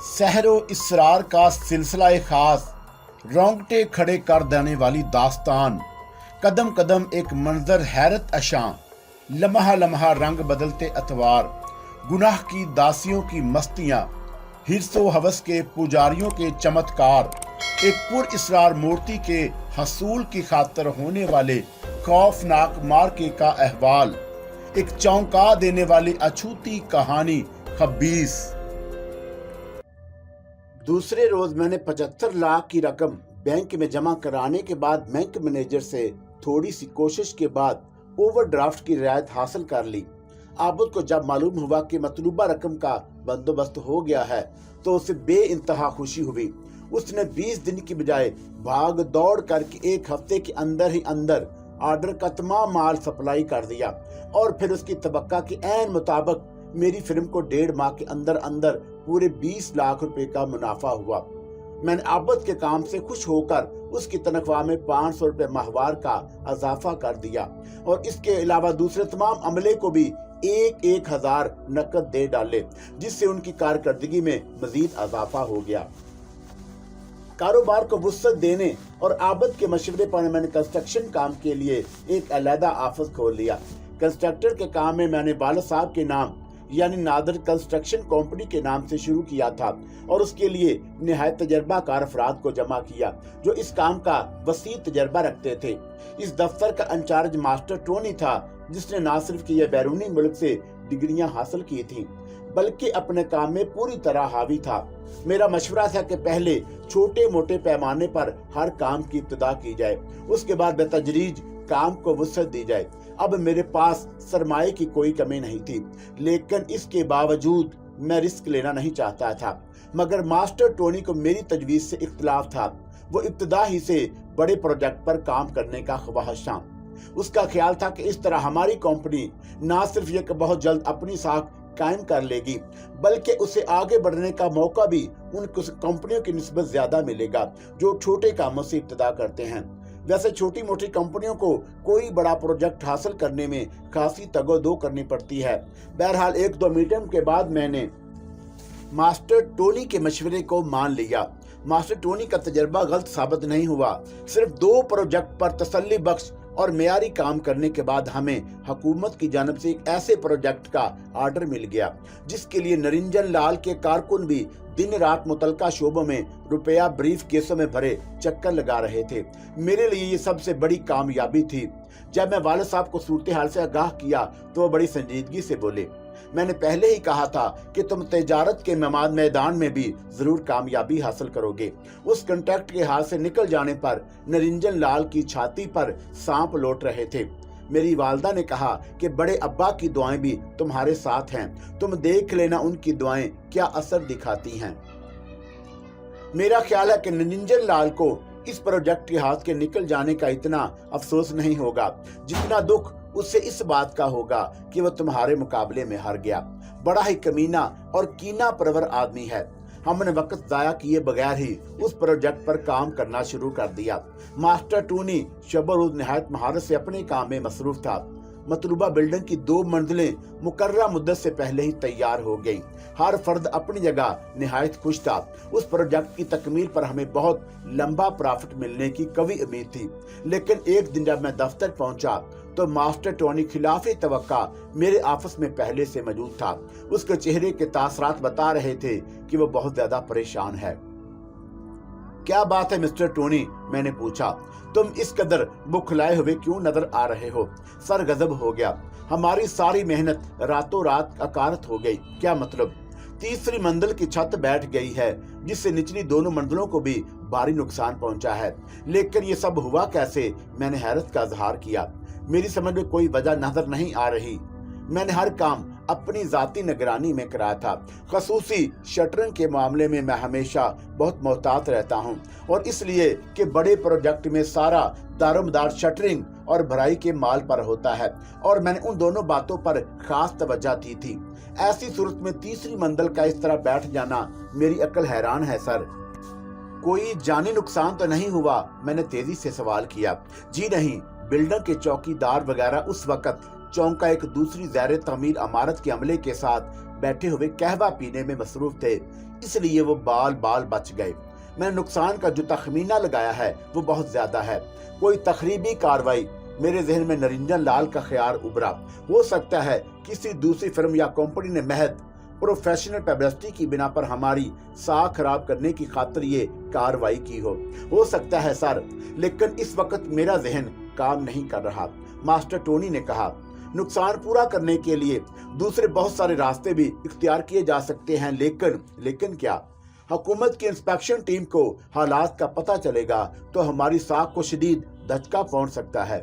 सहरो इसरार का सिलसिला खास, रोंगटे खड़े कर देने वाली दास्तान, कदम कदम एक मंजर हैरत अशां, लम्हा लम्हा रंग बदलते अतवार, गुनाह की दासियों की मस्तियां, हिर्सो हवस के पुजारियों के चमत्कार, एक पुर इसरार मूर्ति के हसूल की खातर होने वाले खौफनाक मार्के का अहवाल, एक चौंका देने वाली अछूती कहानी खबीस। दूसरे रोज मैंने 75 लाख की रकम बैंक में जमा कराने के बाद बैंक मैनेजर से थोड़ी सी कोशिश के बाद ओवरड्राफ्ट की रियायत हासिल कर ली। आबुद को जब मालूम हुआ कि मतलूबा रकम का बंदोबस्त हो गया है तो उसे बेइंतहा खुशी हुई। उसने 20 दिन की बजाय भाग दौड़ करके एक हफ्ते के अंदर ही अंदर ऑर्डर का तमाम माल सप्लाई कर दिया और फिर उसकी तवक्का के ऐन मुताबिक मेरी फिल्म को 1.5 माह के अंदर अंदर पूरे 20 लाख रुपए का मुनाफा हुआ। मैंने आबद के काम से खुश होकर उसकी तनख्वाह में 500 रुपए माहवार का इजाफा कर दिया और इसके अलावा दूसरे तमाम अमले को भी 1,000 नकद दे डाले, जिससे उनकी कारकर्दगी में मजीद इजाफा हो गया। कारोबार को वुसअत देने और आबद के मशवरे पर मैंने कंस्ट्रक्शन काम के लिए एक अलहदा ऑफिस खोल लिया। कंस्ट्रक्टर के काम में मैंने वालिद साहब के नाम यानी नादर कंस्ट्रक्शन कंपनी के नाम से शुरू किया था और उसके लिए निहायत तजर्बाकार अफराद को जमा किया जो इस काम का वसी तजर्बा रखते थे। इस दफ्तर का इंचार्ज मास्टर टोनी था, जिसने न सिर्फ कि यह बैरूनी मुल्क से डिग्रियां हासिल की थी बल्कि अपने काम में पूरी तरह हावी था। मेरा मशवरा था कि पहले छोटे मोटे पैमाने पर हर काम की इब्तिदा की जाए, उसके बाद बेतदरीज काम को वुसअत दी जाए। अब मेरे पास सरमाए की कोई कमी नहीं थी, लेकिन इसके बावजूद मैं रिस्क लेना नहीं चाहता था। मगर मास्टर टोनी को मेरी तजवीज से इख्तिलाफ था। वो इब्तिदा ही से बड़े प्रोजेक्ट पर काम करने का ख्वाहिशां। उसका ख्याल था कि इस तरह हमारी कंपनी न सिर्फ ये कि बहुत जल्द अपनी साख कायम कर लेगी, बल्कि उसे आगे बढ़ने का मौका भी उन कंपनियों की निस्बत ज्यादा मिलेगा जो छोटे कामों से इब्तिदा करते हैं। वैसे छोटी मोटी कंपनियों को कोई बड़ा प्रोजेक्ट हासिल करने में खासी तगोदो करनी पड़ती है। बहरहाल 1-2 मीटिंग के बाद मैंने मास्टर टोनी के मशवरे को मान लिया। मास्टर टोनी का तजर्बा गलत साबित नहीं हुआ। सिर्फ 2 प्रोजेक्ट पर तसल्ली बख्श और मेयारी काम करने के बाद हमें हुकूमत की जानिब से एक ऐसे प्रोजेक्ट का ऑर्डर मिल गया जिसके लिए निरंजन लाल के कारकुन भी दिन रात मुतलका शोबों में रुपया ब्रीफ केसों में भरे चक्कर लगा रहे थे। मेरे लिए ये सबसे बड़ी कामयाबी थी। जब मैं वालिद साहब को सूरत हाल से आगाह किया तो वो बड़ी संजीदगी से बोले, मैंने पहले ही कहा था कि तुम तिजारत के मैदान में भी जरूर कामयाबी हासिल करोगे। उस कॉन्ट्रैक्ट के हाथ से निकल जाने पर निरंजन लाल की छाती पर सांप लौट रहे थे। मेरी वालदा ने कहा कि बड़े अब्बा की दुआएं भी तुम्हारे साथ हैं, तुम देख लेना उनकी दुआएं क्या असर दिखाती हैं। मेरा ख्याल है कि निरंजन लाल को इस प्रोजेक्ट के हाथ के निकल जाने का इतना अफसोस नहीं होगा जितना दुख उससे इस बात का होगा कि वह तुम्हारे मुकाबले में हार गया। बड़ा ही कमीना और कीना परवर आदमी है। हमने वक्त जाया किए बगैर ही उस प्रोजेक्ट पर काम करना शुरू कर दिया। मास्टर टोनी शब-ओ-रोज निहायत महारत से अपने काम में मसरूफ था। मतलूबा बिल्डिंग की 2 मंजिलें मुकर्ररा मुद्दत से पहले ही तैयार हो गई। हर फर्द अपनी जगह निहायत खुश था। उस प्रोजेक्ट की तकमील पर हमें बहुत लंबा प्रॉफिट मिलने की कवी उम्मीद थी, लेकिन एक दिन जब मैं दफ्तर पहुंचा तो मास्टर टोनी खिलाफे तवक्का मेरे ऑफिस में पहले से मौजूद था। उसके चेहरे के तासरात बता रहे थे कि वो बहुत ज्यादा परेशान है। क्या बात है मिस्टर टोनी, मैंने पूछा, तुम इस कदर बुखलाए हुए क्यों नजर आ रहे हो? सर गजब हो गया, हमारी सारी मेहनत रातों रात अकारत हो गई। क्या मतलब? 3री मंजिल की छत बैठ गई है जिससे निचली 2 मंजिलों को भी भारी नुकसान पहुंचा है। लेकिन ये सब हुआ कैसे? मैंने हैरत का इजहार किया। मेरी समझ में कोई वजह नजर नहीं आ रही। मैंने हर काम अपनी जाती निगरानी में कराया था। खसूसी शटरिंग के मामले में मैं हमेशा बहुत मोहतात रहता हूँ और इसलिए कि बड़े प्रोजेक्ट में सारा दारोमदार शटरिंग और भराई के माल पर होता है और मैंने उन दोनों बातों पर खास तवज्जो दी थी। ऐसी सूरत में 3री मंजिल का इस तरह बैठ जाना मेरी अक्ल हैरान है। सर, कोई जानी नुकसान तो नहीं हुआ? मैंने तेजी से सवाल किया। जी नहीं, बिल्डर के चौकीदार वगैरह उस वक्त चौंका एक दूसरी ज़ैर तमीर इमारत के अमले के साथ बैठे हुए कहवा पीने में मसरूफ थे। इसलिए वो बाल बाल बच गए। मैंने नुकसान का जो तखमीना लगाया है वो बहुत ज्यादा है। कोई तखरीबी कार्रवाई, मेरे जहन में निरंजन लाल का ख्याल उभरा। हो सकता है किसी दूसरी फर्म या कंपनी ने महज प्रोफेशनल पब्लिसिटी की बिना पर हमारी साख खराब करने की खातिर ये कार्रवाई की हो सकता है सर, लेकिन इस वक्त मेरा जहन काम नहीं कर रहा। मास्टर टोनी ने कहा, नुकसान पूरा करने के लिए दूसरे बहुत सारे रास्ते भी इख्तियार किए जा सकते हैं, लेकिन क्या? हुकूमत की इंस्पेक्शन टीम को हालात का पता चलेगा तो हमारी साख को शदीद धचका पहुंच सकता है।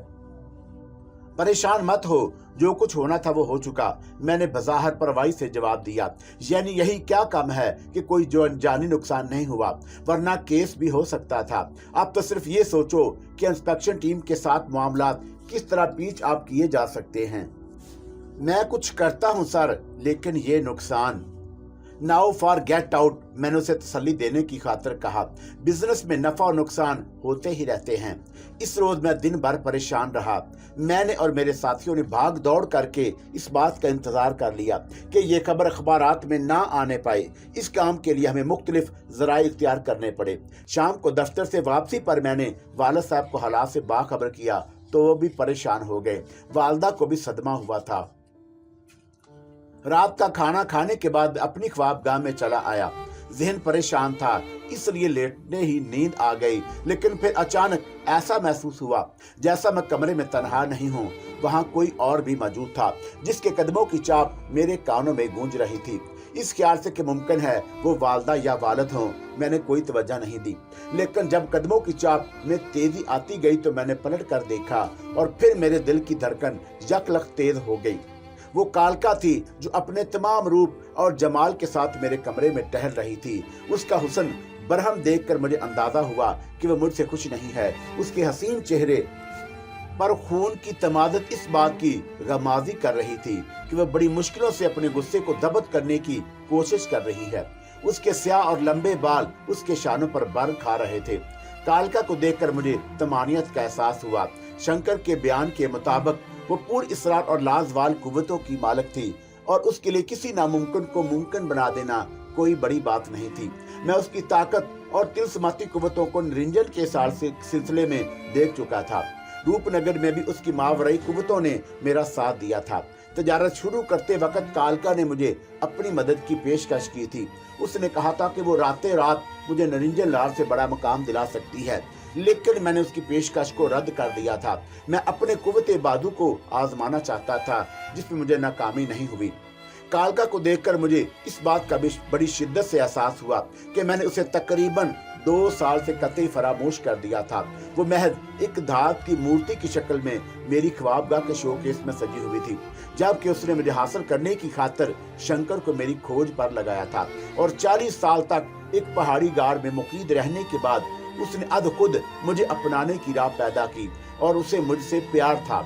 परेशान मत हो, जो कुछ होना था वो हो चुका, मैंने बज़ाहिर परवाही से जवाब दिया। यानी यही क्या कम है कि कोई जो जानी नुकसान नहीं हुआ, वरना केस भी हो सकता था। अब तो सिर्फ ये सोचो कि इंस्पेक्शन टीम के साथ मामला किस तरह पीच आप किए जा सकते हैं। मैं कुछ करता हूं सर, लेकिन ये नुकसान। नाउ फॉर गेट आउट, मैंने उसे तसल्ली देने की खातिर कहा। बिजनेस में नफा और नुकसान होते ही रहते हैं। इस रोज मैं दिन भर परेशान रहा। मैंने और मेरे साथियों ने भाग दौड़ करके इस बात का इंतजार कर लिया कि ये खबर अखबारात में ना आने पाए। इस काम के लिए हमें मुख्तलिफ ज़राए इख्तियार करने पड़े। शाम को दफ्तर से वापसी पर मैंने वालिद साहब को हालात से बाखबर किया तो वो भी परेशान हो गए। वालदा को भी सदमा हुआ था। रात का खाना खाने के बाद अपनी ख्वाबगाह में चला आया। जहन परेशान था, इसलिए लेटने ही नींद आ गई। लेकिन फिर अचानक ऐसा महसूस हुआ जैसा मैं कमरे में तन्हा नहीं हूँ, वहाँ कोई और भी मौजूद था जिसके कदमों की चाप मेरे कानों में गूंज रही थी। इस ख्याल से कि मुमकिन है वो वालदा या वालिद हों, मैंने कोई तवज्जो नहीं दी। लेकिन जब कदमों की चाप में तेजी आती गई तो मैंने पलट कर देखा और फिर मेरे दिल की धड़कन यकलख तेज हो गई। वो कालका थी जो अपने तमाम रूप और जमाल के साथ मेरे कमरे में टहल रही थी। उसका हुस्न बरहम देखकर मुझे अंदाजा हुआ कि वह मुझसे खुश नहीं है। उसके हसीन चेहरे पर खून की तमादत इस बात की गमाजी कर रही थी कि वह बड़ी मुश्किलों से अपने गुस्से को दबत करने की कोशिश कर रही है। उसके स्याह और लंबे बाल उसके शानों पर बर खा रहे थे। कालका को देखकर मुझे तमानियत का एहसास हुआ। शंकर के बयान के मुताबिक वो पूरी इसरार और लाजवाल कुव्वतों की मालिक थी और उसके लिए किसी नामुमकिन को मुमकिन बना देना कोई बड़ी बात नहीं थी। मैं उसकी ताकत और तिलस्माती कुव्वतों को निरंजन के सिलसिले में देख चुका था। रूपनगर में भी उसकी मावरई कुव्वतों ने मेरा साथ दिया था। तजारत शुरू करते वक्त कालका ने मुझे अपनी मदद की पेशकश की थी। उसने कहा था कि वो रातें रात मुझे निरंजन लाल से बड़ा मुकाम दिला सकती है, लेकिन मैंने उसकी पेशकश को रद्द कर दिया था। मैं अपने कुव्वते बादू को आजमाना चाहता था, जिसमें मुझे नाकामी नहीं हुई। कालका को देखकर मुझे इस बात का भी बड़ी शिद्दत से एहसास हुआ कि मैंने उसे तकरीबन 2 साल से कतई फरामोश कर दिया था। वो महज एक धात की मूर्ति की शक्ल में मेरी ख्वाबगाह के शोकेस में सजी हुई थी, जबकि उसने मुझे हासिल करने की खातिर शंकर को मेरी खोज पर लगाया था और 40 साल तक एक पहाड़ी गाड़ में मुकीद रहने के बाद उसने अद खुद मुझे अपनाने की राह पैदा की और उसे मुझसे प्यार था।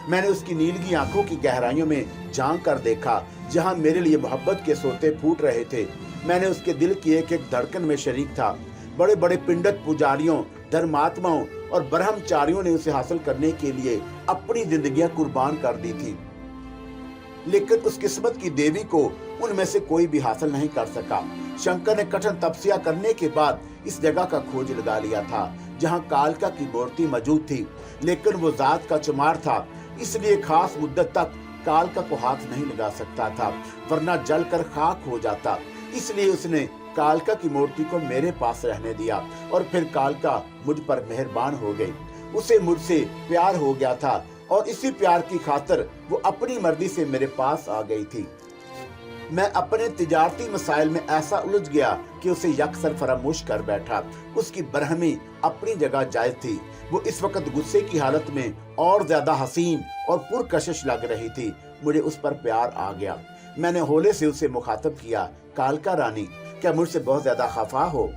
मैंने उसकी नीलगी आंखों की गहराइयों में झांक कर देखा, जहां मेरे लिए मोहब्बत के सोते फूट रहे थे। मैंने उसके दिल की एक एक धड़कन में शरीक था। बड़े बड़े पिंडत पुजारियों, धर्मात्माओं और ब्रह्मचारियों ने उसे हासिल करने के लिए अपनी जिंदगियां कुर्बान कर दी थी, लेकिन उस किस्मत की देवी को उनमें से कोई भी हासिल नहीं कर सका। शंकर ने कठिन तपस्या करने के बाद इस जगह का खोज लगा लिया था जहां कालका की मूर्ति मौजूद थी, लेकिन वो जात का चमार था, इसलिए खास मुद्दत तक कालका को हाथ नहीं लगा सकता था, वरना जलकर खाक हो जाता। इसलिए उसने कालका की मूर्ति को मेरे पास रहने दिया और फिर कालका मुझ पर मेहरबान हो गई। उसे मुझसे प्यार हो गया था और इसी प्यार की खातिर वो अपनी मर्जी से मेरे पास आ गई थी। मैं अपने तिजारती मसाइल में ऐसा उलझ गया कि उसे यकसर फरामोश कर बैठा। उसकी बरहमी अपनी जगह जायज थी। वो इस वक्त गुस्से की हालत में और ज्यादा हसीन और पुरकशिश लग रही थी। मुझे उस पर प्यार आ गया। मैंने होले से उसे मुखातब किया, कालका रानी, क्या मुझसे बहुत ज्यादा खफा हो?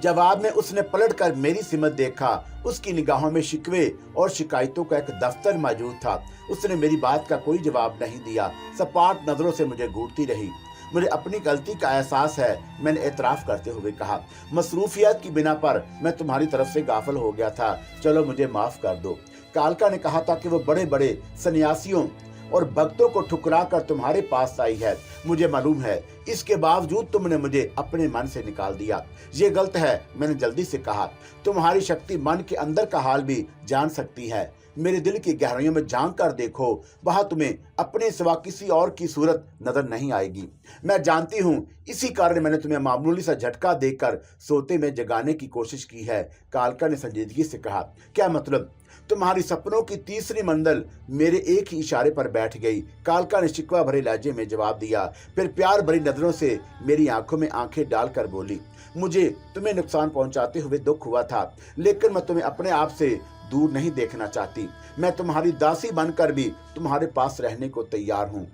जवाब में उसने पलटकर मेरी सिमत देखा। उसकी निगाहों में शिकवे और शिकायतों का एक दफ्तर मौजूद था। उसने मेरी बात का कोई जवाब नहीं दिया, सपाट नजरों से मुझे घूरती रही। मुझे अपनी गलती का एहसास है, मैंने एतराफ करते हुए कहा। मसरूफियत की बिना पर मैं तुम्हारी तरफ से गाफिल हो गया था, चलो मुझे माफ कर दो। कालका ने कहा था कि वो बड़े बड़े सन्यासियों और भक्तों को ठुकरा कर तुम्हारे पास आई है। मुझे मालूम है इसके बावजूद तुमने मुझे अपने मन से निकाल दिया। ये गलत है, मैंने जल्दी से कहा। तुम्हारी शक्ति मन के अंदर का हाल भी जान सकती है। मेरे दिल की गहराइयों में झांक कर देखो, वहां तुम्हें अपने सिवा किसी और की सूरत नजर नहीं आएगी। मैं जानती हूँ, इसी कारण मैंने तुम्हें मामूली सा झटका देकर सोते में जगाने की कोशिश की है। कालका ने संजीदगी से कहा। क्या मतलब? तुम्हारी सपनों की तीसरी मंजिल मेरे एक ही इशारे पर बैठ गई, कालका ने शिकवा भरे लहजे में जवाब दिया। फिर प्यार भरी नजरों से मेरी आंखों में आंखें डालकर बोली, मुझे तुम्हें नुकसान पहुंचाते हुए दुख हुआ था, लेकिन मैं तुम्हें अपने आप से दूर नहीं देखना चाहती। मैं तुम्हारी दासी बनकर भी तुम्हारे पास रहने को तैयार हूं,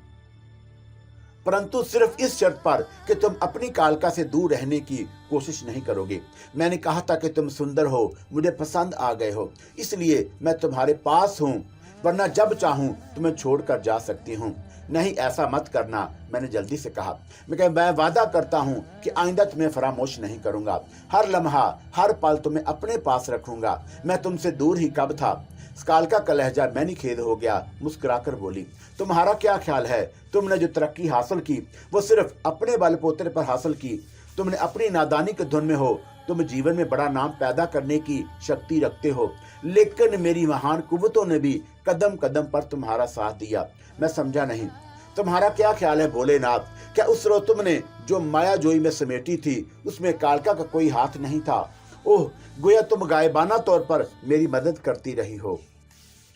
परंतु सिर्फ इस शर्त पर कि तुम अपनी कालका से दूर रहने की कोशिश नहीं करोगे। मैंने कहा था कि तुम सुंदर हो, मुझे पसंद आ गए हो, इसलिए मैं तुम्हारे पास हूं, वरना जब चाहूं तुम्हें छोड़कर जा सकती हूं। नहीं, ऐसा मत करना, मैंने जल्दी से कहा। मैं वादा करता हूं कि आइंदा तुम्हें फरामोश नहीं करूंगा। हर लम्हा, हर पल तुम्हें अपने पास रखूंगा। मैं तुमसे दूर ही कब था? कालका का लहजा मैंने खेद हो गया, मुस्कुराकर बोली, तुम्हारा क्या ख्याल है? तुमने जो तरक्की हासिल की वो सिर्फ अपने बलपोते पर हासिल की। तुमने अपनी नादानी की धुन में हो। तुम जीवन में बड़ा नाम पैदा करने की शक्ति रखते हो, लेकिन मेरी महान कुव्वतों ने भी कदम कदम पर तुम्हारा साथ दिया। मैं समझा नहीं, तुम्हारा क्या ख्याल है भोलेनाथ? क्या उस रोज तुमने जो माया जोई में समेटी थी उसमें कालका का कोई हाथ नहीं था? ओह, गोया तुम गायबाना तौर पर मेरी मदद करती रही हो।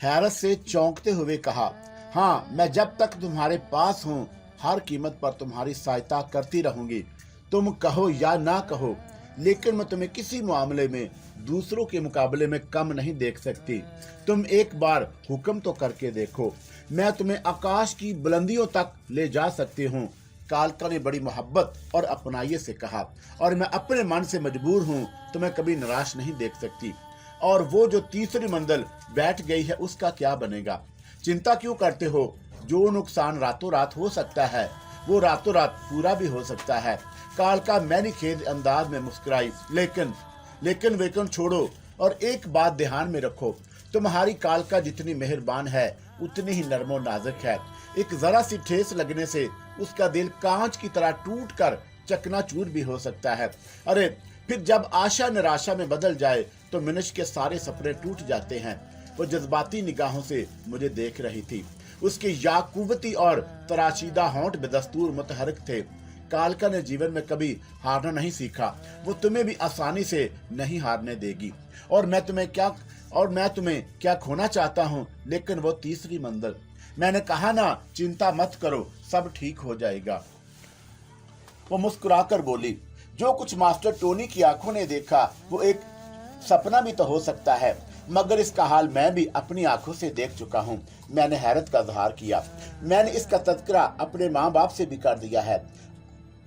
हैरत से चौंकते हुए कहा, हाँ, मैं जब तक तुम्हारे पास हूँ हर कीमत पर तुम्हारी सहायता करती रहूंगी। तुम कहो या ना कहो, लेकिन मैं तुम्हें किसी मामले में दूसरों के मुकाबले में कम नहीं देख सकती। तुम एक बार हुक्म तो करके देखो, मैं तुम्हें आकाश की बुलंदियों तक ले जा सकती हूँ। कालका ने बड़ी मोहब्बत और अपनाइए से कहा, और मैं अपने मन से मजबूर हूँ, तुम्हें कभी निराश नहीं देख सकती। और वो जो तीसरी मंजिल बैठ गई है उसका क्या बनेगा? चिंता क्यों करते हो? जो नुकसान रातों रात हो सकता है वो रातों रात पूरा भी हो सकता है। कालका मैंने खेद अंदाज में मुस्कुराई। लेकिन वेकन छोड़ो और एक बात ध्यान में रखो, तुम्हारी कालका जितनी मेहरबान है उतनी ही नरमो नाजुक है। एक जरा सी ठेस लगने से उसका दिल कांच की तरह टूट कर चकनाचूर भी हो सकता है। अरे, फिर जब आशा निराशा में बदल जाए तो मनुष्य के सारे सपने टूट जाते हैं। वो जज्बाती निगाहों से मुझे देख रही थी। उसके याकूबती और तराशीदा होंठ बेदस्तूर मुतहरक थे। कालका ने जीवन में कभी हारना नहीं सीखा। वो तुम्हें भी आसानी से नहीं हारने देगी। और मैं तुम्हें क्या खोना चाहता हूँ, लेकिन वो तीसरी मंजिल। मैंने कहा ना, चिंता मत करो, सब ठीक हो जाएगा। वो मुस्कुराकर बोली, जो कुछ मास्टर टोनी की आंखों ने देखा वो एक सपना भी तो हो सकता है, मगर इसका हाल मैं भी अपनी आंखों से देख चुका हूँ। मैंने हैरत का इजहार किया। मैंने इसका तज़किरा अपने माँ बाप से भी कर दिया है।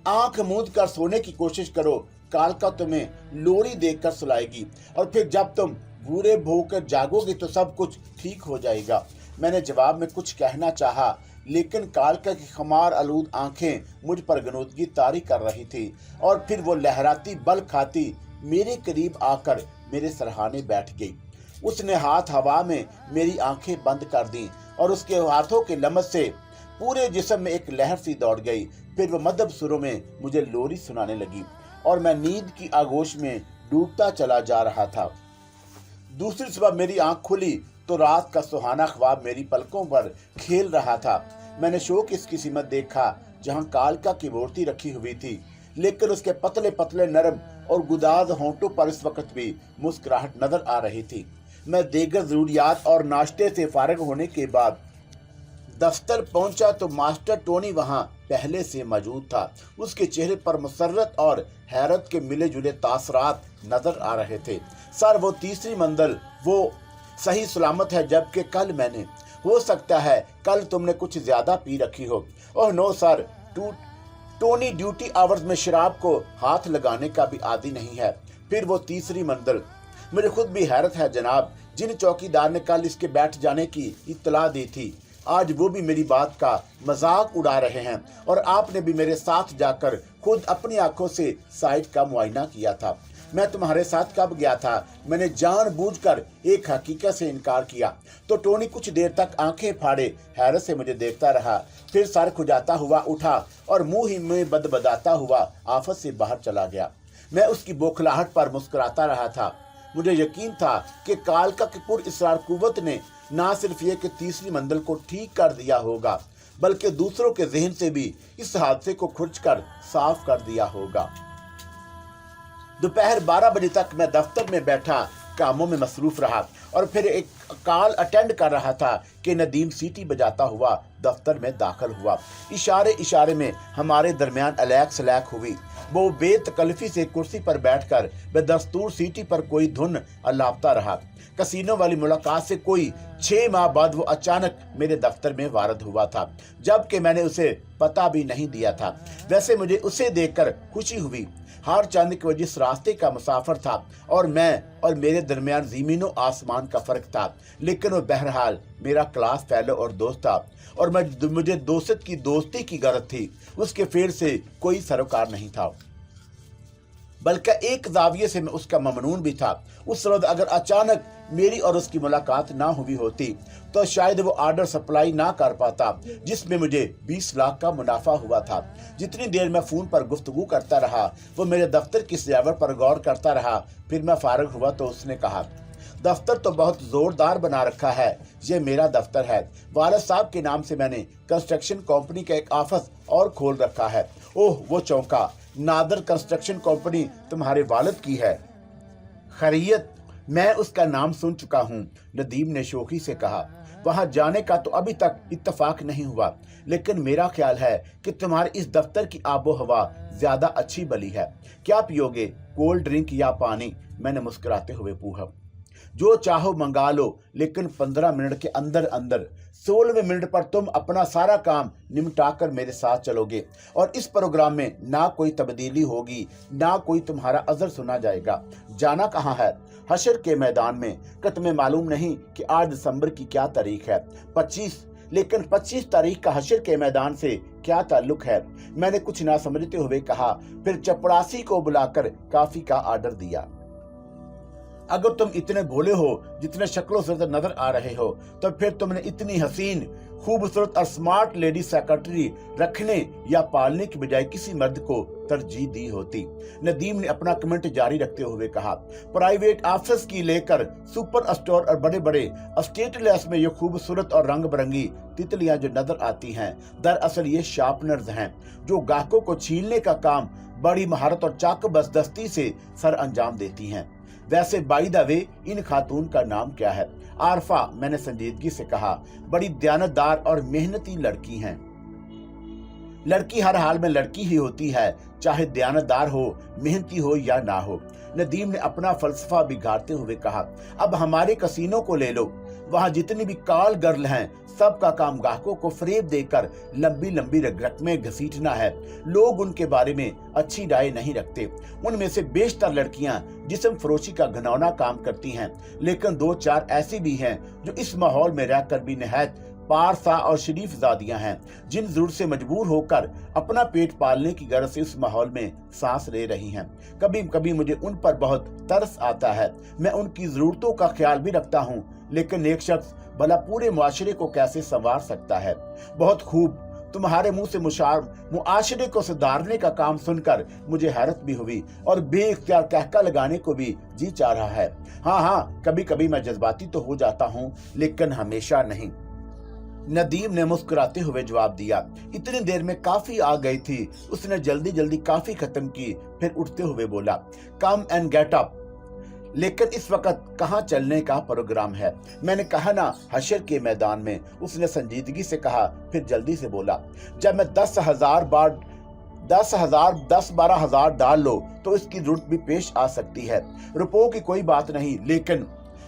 आंख मूंद कर सोने की कोशिश करो, कालका तुम्हें लोरी देकर सुलाएगी, और फिर जब तुम बूढ़े होकर जागोगे तो सब कुछ ठीक हो जाएगा। मैंने जवाब में कुछ कहना चाहा, लेकिन कालका की खमार आलूद आंखें मुझ पर गनोदगी तारी कर रही थी, और फिर वो लहराती बल खाती मेरे करीब आकर मेरे सरहाने बैठ गई। उसने हाथ हवा में मेरी आंखें बंद कर दी, और उसके हाथों के लमस से पूरे जिस्म में एक लहर सी दौड़ गई। फिर वो मदब सुरों में मुझे लोरी सुनाने लगी, और मैं नींद की आगोश में डूबता चला जा रहा था। दूसरी सुबह मेरी आंख खुली तो रात का सुहाना ख्वाब मेरी पलकों पर खेल रहा था। मैंने शोक इसकी सीमत देखा जहां कालका की मूर्ति रखी हुई थी, लेकिन उसके पतले पतले नरम और गुदाज होंठों पर इस वक्त भी मुस्कुराहट नजर आ रही थी। मैं देगर जरूरियात और नाश्ते से फारिग होने के बाद दफ्तर पहुंचा तो मास्टर टोनी वहां पहले से मौजूद था। उसके चेहरे पर मुसर्रत और हैरत के मिले जुले तासरात नजर आ रहे थे। सर, वो तीसरी मंजिल वो सही सलामत है, जबकि कल मैंने, हो सकता है कल तुमने कुछ ज्यादा पी रखी हो। Oh no sir, Tony duty hours में शराब को हाथ लगाने का भी आदी नहीं है। फिर वो तीसरी मंजिल, मुझे खुद भी हैरत है जनाब, जिन चौकीदार ने कल इसके बैठ जाने की इत्तला दी थी, आज वो भी मेरी बात का मजाक उड़ा रहे हैं, और आपने भी मेरे साथ जाकर खुद अपनी आंखों से साइट का मुआयना किया था। मैं तुम्हारे साथ कब गया था? मैंने जानबूझकर एक हकीकत से इनकार किया। तो टोनी कुछ देर तक आंखें फाड़े हैरत से मुझे देखता रहा, फिर सर खुजाता हुआ उठा और मुंह ही में बदबदाता हुआ आफत से बाहर चला गया। मैं उसकी बौखलाहट पर मुस्कुराता रहा था। मुझे यकीन था कि कालका की पुरइसरार कुव्वत ने ना सिर्फ ये कि तीसरी मंजिल को ठीक कर दिया होगा, बल्कि दूसरों के जहन से भी इस हादसे को खुरचकर साफ कर दिया होगा। दोपहर 12 बजे तक मैं दफ्तर में बैठा कामों में मसरूफ रहा और फिर एक कॉल अटेंड कर रहा था कि नदीम सीटी बजाता हुआ दफ्तर में दाखिल हुआ। इशारे इशारे में हमारे दरमियान अलैक सलैक हुई। वो बेतकल्फी से कुर्सी पर बैठकर बदस्तूर सीटी पर कोई धुन अलापता रहा। कसीनो वाली मुलाकात से कोई 6 माह बाद वो अचानक मेरे दफ्तर में वारद हुआ था, जबकि मैंने उसे पता भी नहीं दिया था। वैसे मुझे उसे देखकर खुशी हुई। हर चंद के जिस रास्ते का मुसाफिर था और मैं और मेरे दरमियान ज़मीनों आसमान का फर्क था, लेकिन वो बहरहाल मेरा क्लास फेलो और दोस्त था और मुझे दोस्त की दोस्ती की गरज थी। उसके फेर से कोई सरोकार नहीं था, बल्कि एक जाविये से मैं उसका ममनून भी था। उस वक्त अगर अचानक मेरी और उसकी मुलाकात ना हुई होती तो शायद वो आर्डर सप्लाई ना कर पाता जिसमें मुझे 20 लाख का मुनाफा हुआ था। जितनी देर मैं फोन पर गुफ्तगू करता रहा वो मेरे दफ्तर की सजावट पर गौर करता रहा। फिर मैं फारिग हुआ तो उसने कहा, दफ्तर तो बहुत जोरदार बना रखा है। ये मेरा दफ्तर है। वालिद साहब के नाम से मैंने कंस्ट्रक्शन कंपनी का एक ऑफिस और खोल रखा है। ओह, वो चौंका। नादर कंस्ट्रक्शन कंपनी तुम्हारे वालिद की है? खैरियत, मैं उसका नाम सुन चुका हूँ, नदीम ने शोखी से कहा। वहां जाने का तो अभी तक इत्तफाक नहीं हुआ, लेकिन मेरा ख्याल है कि तुम्हारे इस दफ्तर की आबो हवा ज्यादा अच्छी बली है। क्या पियोगे, कोल्ड ड्रिंक या पानी? मैंने मुस्कुराते हुए पूछा। जो चाहो मंगा लो, लेकिन 15 मिनट के अंदर अंदर 16वें मिनट पर तुम अपना सारा काम निपटाकर मेरे साथ चलोगे और इस प्रोग्राम में ना कोई तब्दीली होगी, ना कोई तुम्हारा अज़र सुना जाएगा। जाना कहाँ है? हशर के मैदान में। क्या तुम्हें मालूम नहीं कि आज दिसंबर की क्या तारीख है? 25। लेकिन 25 तारीख का हशर के मैदान से क्या ताल्लुक है? मैंने कुछ ना समझते हुए कहा। फिर चपड़ासी को बुलाकर कॉफी का आर्डर दिया। अगर तुम इतने भोले हो जितने शक्लों से नजर आ रहे हो, तो फिर तुमने इतनी हसीन, खूबसूरत और स्मार्ट लेडी सेक्रेटरी रखने या पालने की बजाय किसी मर्द को तरजीह दी होती। नदीम ने अपना कमेंट जारी रखते हुए कहा, प्राइवेट ऑफिस की लेकर सुपर स्टोर और बड़े बड़े स्टेटलेस में ये खूबसूरत और रंग बिरंगी तितलियां जो नजर आती हैं, दरअसल ये शार्पनर्स हैं जो गाहकों को छीलने का काम बड़ी महारत और चाकबदस्ती से सर अंजाम देती हैं। वैसे बाई द वे इन खातून का नाम क्या है? आरफा, मैंने संजीदगी से कहा। बड़ी दयानतदार और मेहनती लड़की हैं। लड़की हर हाल में लड़की ही होती है, चाहे दयानतदार हो, मेहनती हो या ना हो। नदीम ने अपना फलसफा बिगाड़ते हुए कहा, अब हमारे कसीनो को ले लो। वहां जितनी भी कॉल गर्ल हैं, सबका काम ग्राहकों को फरेब देकर लंबी लंबी रकमें घसीटना है। लोग उनके बारे में अच्छी राय नहीं रखते। उनमें से बेशतर लड़कियां जिस्म फरोशी का घिनौना काम करती हैं, लेकिन 2-4 ऐसी भी हैं जो इस माहौल में रहकर भी निहायत पारसा और शरीफ ज़ादियां हैं, जिन जरूर से मजबूर होकर अपना पेट पालने की गरज से उस माहौल में सांस ले रही हैं। कभी कभी मुझे उन पर बहुत तरस आता है। मैं उनकी जरूरतों का ख्याल भी रखता हूँ, लेकिन एक शख्स भला पूरे मुआशरे को कैसे संवार सकता है? बहुत खूब। तुम्हारे मुंह से मुआशरे को सुधारने का काम सुनकर मुझे हैरत भी हुई और बेइख्तियार कहका लगाने को भी जी चाह रहा है। हाँ, कभी कभी मैं जज्बाती तो हो जाता हूँ, लेकिन हमेशा नहीं, नदीम ने मुस्कुराते हुए जवाब दिया। इतनी देर में काफी आ गई थी। उसने जल्दी जल्दी काफी खत्म की, फिर उठते हुए बोला, कम एंड गेट अप। लेकिन इस वक्त कहाँ चलने का प्रोग्राम है? मैंने कहा ना, हशर के मैदान में। उसने संजीदगी से कहा, फिर जल्दी से बोला, जब मैं 10-12,000 डाल लो तो इसकी जरूरत भी पेश आ सकती है। रुपयों की कोई बात नहीं, लेकिन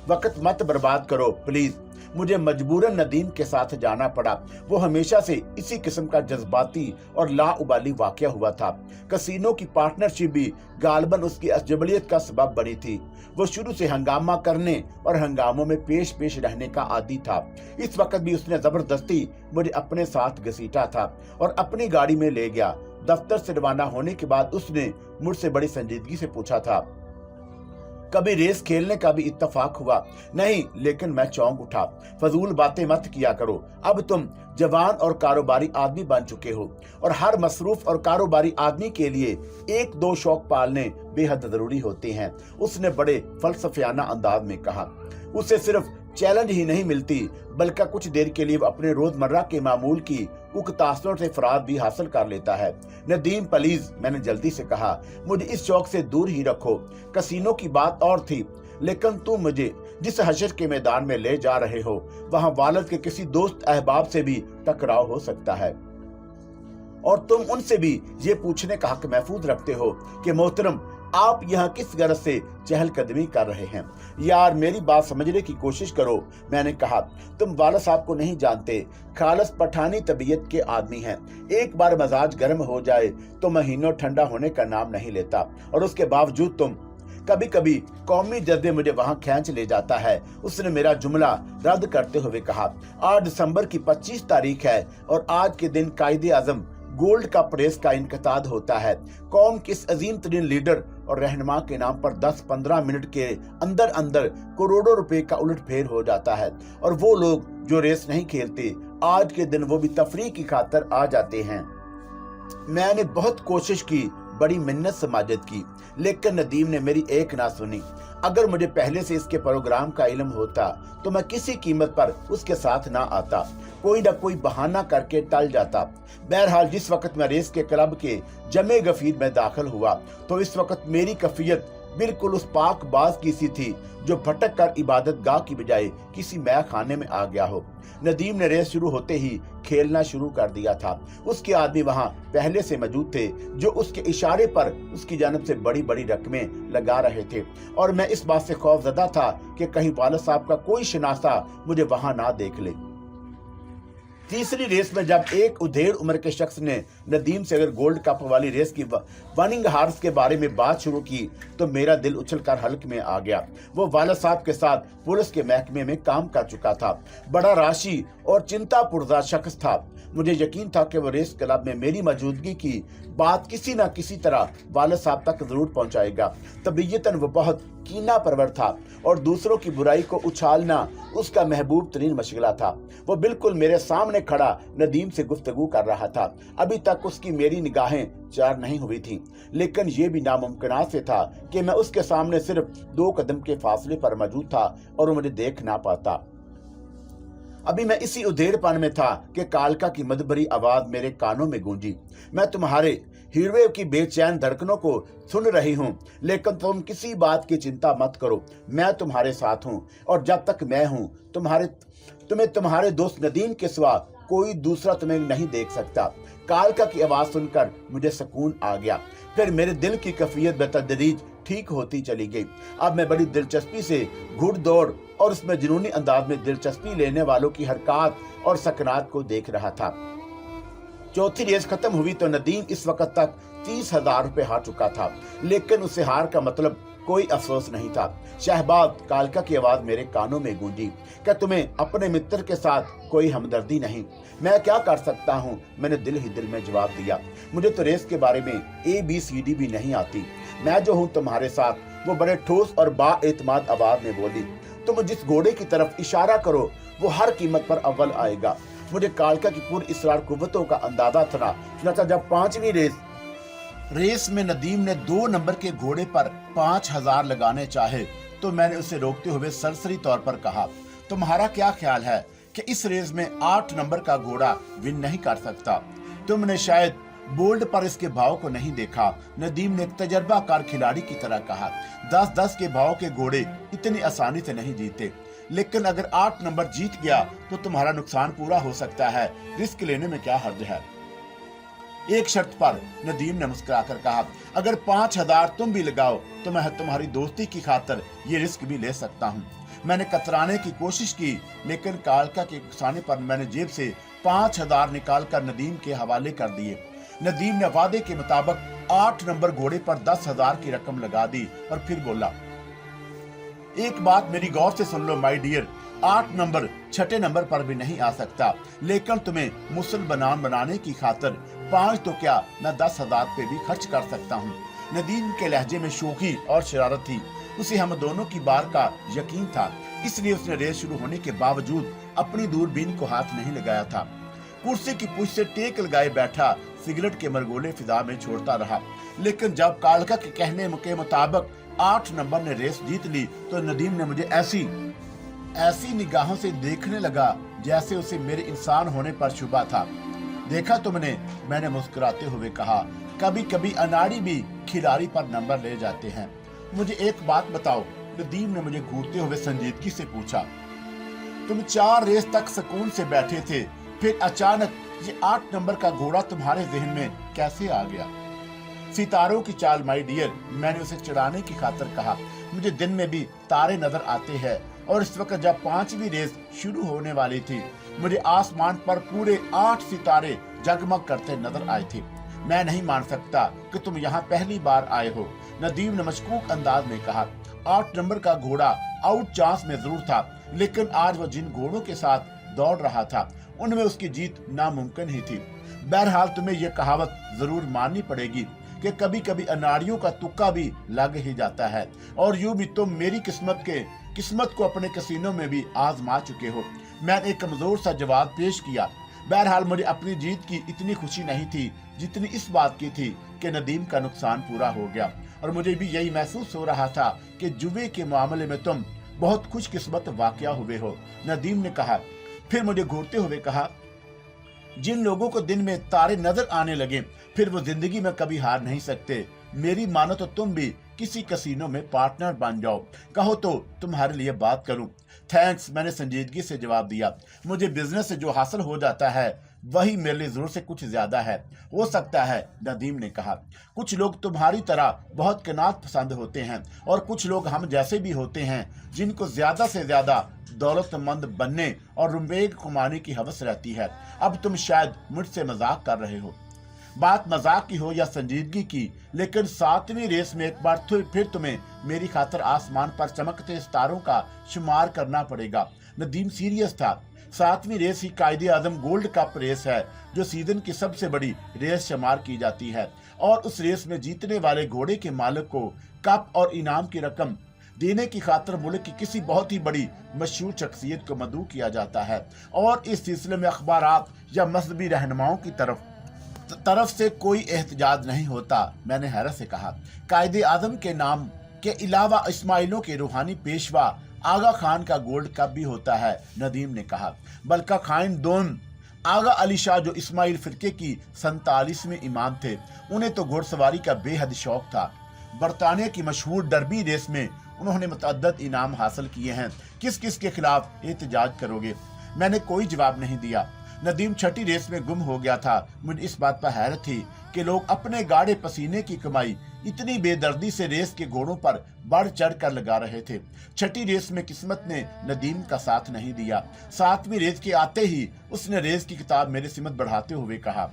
वक्त मत बर्बाद करो प्लीज। मुझे मजबूरन नदीम के साथ जाना पड़ा। वो हमेशा से इसी किस्म का जज्बाती और लाउबाली वाकया हुआ था। कसीनो की पार्टनरशिप भी गालबन उसकी अजबलियत का सबब बनी थी। वो शुरू से हंगामा करने और हंगामों में पेश रहने का आदी था। इस वक्त भी उसने जबरदस्ती मुझे अपने साथ घसीटा था और अपनी गाड़ी में ले गया। दफ्तर से रवाना होने के बाद उसने मुझसे बड़ी संजीदगी से पूछा था, कभी रेस खेलने का भी इत्तेफाक हुआ? नहीं, लेकिन मैं चौंक उठा। फजूल बातें मत किया करो, अब तुम जवान और कारोबारी आदमी बन चुके हो और हर मसरूफ और कारोबारी आदमी के लिए एक दो शौक पालने बेहद जरूरी होते हैं। उसने बड़े फलसफियाना अंदाज में कहा। उसे सिर्फ चैलेंज ही नहीं मिलती बल्कि कुछ देर के लिए अपने रोजमर्रा के मामूल की उकतासनों से फराद भी हासिल कर लेता है। नदीम प्लीज, मैंने जल्दी से कहा, मुझे इस शौक से दूर ही रखो। कसीनो की बात और थी, लेकिन तुम मुझे जिस हशर के मैदान में ले जा रहे हो वहां वालिद के किसी दोस्त अहबाब से भी टकराव हो सकता है और तुम उनसे भी ये पूछने का हक महफूज रखते हो कि मोहतरम आप यहाँ किस गरज से चहलकदमी कर रहे हैं। यार मेरी बात समझने की कोशिश करो, मैंने कहा। तुम वालिद साहब को नहीं जानते, खालस पठानी तबीयत के आदमी हैं। एक बार मजाज गर्म हो जाए तो महीनों ठंडा होने का नाम नहीं लेता और उसके बावजूद तुम कभी कभी कौमी जज्बे मुझे वहां खींच ले जाता है। उसने मेरा जुमला रद्द करते हुए कहा। 8 दिसंबर की 25 तारीख है और आज के दिन कायदे आजम गोल्ड कप रेस का इनकताद होता है। कौम के इस अजीम तरीन लीडर और रहनुमा के नाम पर 10-15 मिनट के अंदर अंदर करोड़ों रुपए का उलट फेर हो जाता है और वो लोग जो रेस नहीं खेलते आज के दिन वो भी तफरीह की खातर आ जाते हैं। मैंने बहुत कोशिश की, बड़ी मिन्नत समाजत की, लेकिन नदीम ने मेरी एक ना सुनी। अगर मुझे पहले से इसके प्रोग्राम का इल्म होता तो मैं किसी कीमत पर उसके साथ ना आता, कोई ना कोई बहाना करके टल जाता। बहरहाल जिस वक्त मैं रेस के क्लब के जमे गफीर में दाखिल हुआ तो इस वक्त मेरी कैफियत बिल्कुल उस पाक बाज की सी थी जो भटक कर इबादत गाह की बजाय किसी मैं खाने में आ गया हो। नदीम ने रेस शुरू होते ही खेलना शुरू कर दिया था। उसके आदमी वहां पहले से मौजूद थे जो उसके इशारे पर उसकी जानब से बड़ी बड़ी रकमें लगा रहे थे और मैं इस बात से खौफजदा था कि कहीं वालिद साहब का कोई शनासा मुझे वहां ना देख ले। तीसरी रेस में जब एक उधेड़ उम्र के शख्स ने नदीम से अगर गोल्ड कप वाली रेस की वनिंग हार्स के बारे में बात शुरू की तो मेरा दिल उछलकर हल्क में आ गया। वो वालिद साहब के साथ पुलिस के महकमे में काम कर चुका था, बड़ा राशि और चिंता पुरजा शख्स था। मुझे यकीन था कि वो रेस क्लब में मेरी मौजूदगी की बात किसी न किसी तरह वालिद साहब तक जरूर पहुंचाएगा। तबीयतन वो बहुत कीना परवर था और दूसरों की बुराई को उछालना उसका महबूब तरीन मशगला था। वो बिल्कुल मेरे सामने खड़ा नदीम से गुफ्तगू कर रहा था। अभी तक उसकी मेरी निगाहें चार नहीं हुई थी, लेकिन ये भी नामुमकिन से था कि मैं उसके सामने सिर्फ 2 कदम के फासले पर मौजूद था और वो मुझे देख ना पाता। अभी मैं इसी उधेड़पन में था कि कालका की मदभरी आवाज मेरे कानों में गूंजी। मैं तुम्हारे हीरो की बेचैन धड़कनों को सुन रही हूँ, लेकिन तुम किसी बात की चिंता मत करो, मैं तुम्हारे साथ हूँ और जब तक मैं हूँ तुम्हें तुम्हारे दोस्त नदीम के सिवा कोई दूसरा तुम्हें नहीं देख सकता। कालका की आवाज सुनकर मुझे सुकून आ गया। फिर मेरे दिल की कैफियत बेतदरीज ठीक होती चली गई। अब मैं बड़ी दिलचस्पी से घुड़दौड़ और उसमें जुनूनी अंदाज में दिलचस्पी लेने वालों की हरकत और सकनात को देख रहा था। चौथी रेस खत्म हुई तो नदीम इस वक्त तक 30,000 रुपए हार चुका था, लेकिन उसे हार का मतलब कोई अफसोस नहीं था। शहबाज, कालका की आवाज मेरे कानों में गूंजी, क्या तुम्हें अपने मित्र के साथ कोई हमदर्दी नहीं? मैं क्या कर सकता हूँ, मैंने दिल ही दिल में जवाब दिया। मुझे तो रेस के बारे में ABCD भी नहीं आती। मैं जो हूँ तुम्हारे साथ। वो बड़े ठोस और बाएतमाद आवाज में बोली। तुम जिस घोड़े की तरफ इशारा करो वो हर कीमत पर अव्वल आएगा। मुझे कालका की पूरी इसरार कुव्वतों का अंदाजा था। जब 5वीं रेस में नदीम ने 2 नंबर के घोड़े पर 5,000 लगाने चाहे तो मैंने उसे रोकते हुए सरसरी तौर पर कहा, तुम्हारा क्या ख्याल है कि इस रेस में 8 नंबर का घोड़ा विन नहीं कर सकता? तुमने शायद बोल्ड पर इसके भाव को नहीं देखा। नदीम ने एक तजर्बाकार खिलाड़ी की तरह कहा, 10-10 के भाव के घोड़े इतनी आसानी से नहीं जीते, लेकिन अगर 8 नंबर जीत गया तो तुम्हारा नुकसान पूरा हो सकता है। रिस्क लेने में क्या हर्ज है? एक शर्त पर, नदीम ने मुस्कुराकर कहा, अगर 5,000 तुम भी लगाओ तो मैं तुम्हारी दोस्ती की खातिर ये रिस्क भी ले सकता हूँ। मैंने कतराने की कोशिश की, लेकिन कालका के गुस्साने पर मैंने जेब से 5,000 निकालकर नदीम के हवाले कर दिए। नदीम ने वादे के मुताबिक 8 नंबर घोड़े पर 10,000 की रकम लगा दी और फिर बोला, एक बात मेरी गौर से सुन लो माय डियर, 8 नंबर 6ठे नंबर पर भी नहीं आ सकता, लेकिन तुम्हें मुसलमान बनाने की खातिर 5 तो क्या मैं 10,000 पे भी खर्च कर सकता हूँ। नदीम के लहजे में शोखी और शरारत थी। उसे हम दोनों की बार का यकीन था, इसलिए उसने रेस शुरू होने के बावजूद अपनी दूरबीन को हाथ नहीं लगाया था। कुर्सी की पूंछ से टेक लगाए बैठा सिगरेट के मरगोले फिजा में छोड़ता रहा। लेकिन जब कालका के कहने के मुताबिक 8 नंबर ने रेस जीत ली तो नदीम ने मुझे ऐसी निगाहों से देखने लगा जैसे उसे मेरे इंसान होने पर शुबा था। देखा तुमने, मैंने मुस्कुराते हुए कहा, कभी कभी अनाड़ी भी खिलाड़ी पर नंबर ले जाते हैं। मुझे एक बात बताओ, नदीम ने मुझे घूरते हुए संजीदगी से पूछा। तुम 4 रेस तक सुकून से बैठे थे, फिर अचानक ये 8 नंबर का घोड़ा तुम्हारे जहन में कैसे आ गया? सितारों की चाल माय डियर, मैंने उसे चिढ़ाने की खातिर कहा। मुझे दिन में भी तारे नजर आते हैं और इस वक्त जब 5वीं रेस शुरू होने वाली थी, मुझे आसमान पर पूरे 8 सितारे जगमग करते नजर आए थे। मैं नहीं मान सकता कि तुम यहाँ पहली बार आए हो, नदीम ने मशकूक अंदाज में कहा। 8 नंबर का घोड़ा आउट चांस में जरूर था, लेकिन आज वो जिन घोड़ों के साथ दौड़ रहा था उनमें उसकी जीत नामुमकिन ही थी। बहरहाल तुम्हें यह कहावत जरूर माननी पड़ेगी कि कभी कभी अनाड़ियों का तुक्का भी लग ही जाता है, और यूं भी तुम मेरी किस्मत को अपने कसीनों में भी आजमा चुके हो। मैंने एक कमजोर सा जवाब पेश किया। बहरहाल मुझे अपनी जीत की इतनी खुशी नहीं थी जितनी इस बात की थी कि नदीम का नुकसान पूरा हो गया, और मुझे भी यही महसूस हो रहा था कि जुए के मामले में तुम बहुत खुशकिस्मत वाकया हुए हो, नदीम ने कहा। फिर मुझे घूरते हुए कहा, जिन लोगों को दिन में तारे नजर आने लगे फिर वो जिंदगी में कभी हार नहीं सकते। मेरी मानो तो तुम भी किसी कसीनो में पार्टनर बन जाओ, कहो तो तुम्हारे लिए बात करूं। थैंक्स, मैंने संजीदगी से जवाब दिया। मुझे बिजनेस से जो हासिल हो जाता है वही मेरे लिए जरूर से कुछ ज्यादा है। हो सकता है, नदीम ने कहा। कुछ लोग तुम्हारी तरह बहुत कनात पसंद होते हैं और कुछ लोग हम जैसे भी होते हैं जिनको ज्यादा से ज्यादा दौलतमंद बनने और रुपए कमाने की हवस रहती है। अब तुम शायद मुझसे मजाक कर रहे हो। बात मजाक की हो या संजीदगी की, लेकिन 7वीं रेस में एक बार फिर तुम्हें मेरी खातिर आसमान पर चमकते सितारों का शुमार करना पड़ेगा। नदीम सीरियस था। 7वीं रेस ही कायदे आजम गोल्ड कप रेस है, जो सीजन की सबसे बड़ी रेस शुमार की जाती है, और उस रेस में जीतने वाले घोड़े के मालिक को कप और इनाम की रकम देने की खातिर मुल्क की किसी बहुत ही बड़ी मशहूर शख्सियत को मदऊ किया जाता है, और इस सिलसिले में अखबारात या मजहबी रहनुमाओं की तरफ से कोई एहतजाज नहीं होता। मैंने हैरत से कहा, कायदे आजम के नाम के अलावा इस्माइलों के रूहानी पेशवा आगा खान का गोल्ड कप भी होता है, नदीम ने कहा। बल्कि खान दोन आगा अली शाह जो इस्माइल फिरके की 47वें इमाम थे, उन्हें तो घुड़सवारी का बेहद शौक था। बरतानिया की मशहूर डरबी रेस में उन्होंने मुतअद्दद इनाम हासिल किए हैं। किस किस के खिलाफ एहतजाज करोगे? मैंने कोई जवाब नहीं दिया। नदीम 6ठी रेस में गुम हो गया था। मुझे इस बात पर हैरत थी कि लोग अपने गाढ़े पसीने की कमाई इतनी बेदर्दी से रेस के घोड़ों पर बढ़ चढ़ कर लगा रहे थे। 6ठी रेस में किस्मत ने नदीम का साथ नहीं दिया। 7वीं रेस के आते ही उसने रेस की किताब मेरे सिमत बढ़ाते हुए कहा,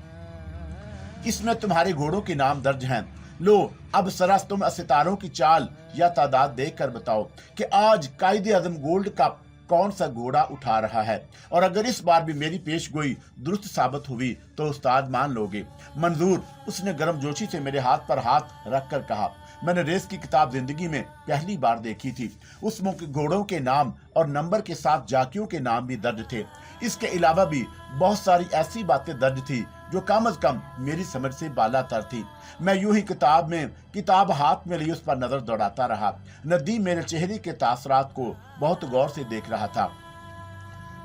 इसमें तुम्हारे घोड़ों के नाम दर्ज हैं। लो, अब सरा तुम सितारों की चाल या तादाद देख कर बताओ कि आज कायदे आजम गोल्ड कप कौन सा घोड़ा उठा रहा है, और अगर इस बार भी मेरी पेशगोई दुरुस्त साबित हुई तो उस्ताद मान लोगे। मंजूर, उसने गर्मजोशी से मेरे हाथ पर हाथ रख कर कहा। मैंने रेस की किताब जिंदगी में पहली बार देखी थी। उसमें घोड़ों के नाम और नंबर के साथ जाकियों के नाम भी दर्ज थे। इसके अलावा भी बहुत सारी ऐसी बातें दर्ज थी जो कम अज कम मेरी समझ से बालातर थी। मैं यूं ही किताब हाथ में लिए उस पर नजर दौड़ाता रहा। नदीम मेरे चेहरे के तासरात को बहुत गौर से देख रहा था।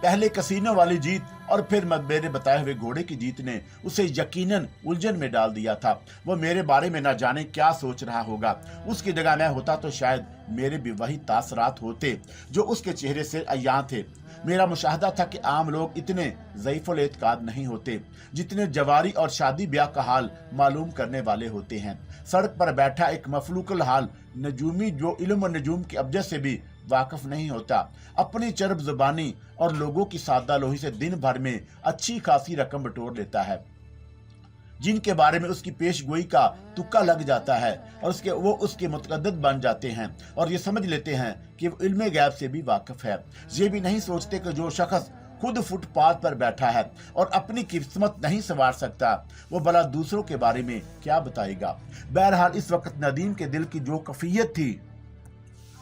पहले कसीनो वाली जीत और फिर मेरे बताए हुए घोड़े की जीत ने उसे यकीनन उलझन में डाल दिया था। वो मेरे बारे में न जाने क्या सोच रहा होगा। उसकी जगह मैं होता तो शायद मेरे भी वही तासरात होते जो उसके चेहरे से अयां थे। मेरा मुशाहदा था कि आम लोग इतने ज़ईफ़ुल एतकाद नहीं होते जितने जवारी और शादी ब्याह का हाल मालूम करने वाले होते हैं। सड़क पर बैठा एक मफलूकुल हाल नजूमी जो इल्म नजूम के अब्जद से भी वाकिफ नहीं होता, अपनी चरब जुबानी और लोगों की सादा लोही से दिन भर में अच्छी खासी रकम बटोर लेता है, जिनके बारे में उसकी पेशगोई का तुक्का लग जाता है और वो उसके मुतअद्दिद बन जाते हैं और ये समझ लेते हैं कि वो इल्मे गैब से भी वाकिफ है। ये भी नहीं सोचते कि जो शख्स खुद फुटपाथ पर बैठा है और अपनी किस्मत नहीं संवार सकता, वो भला दूसरों के बारे में क्या बताएगा। बहरहाल इस वक्त नदीम के दिल की जो कैफियत थी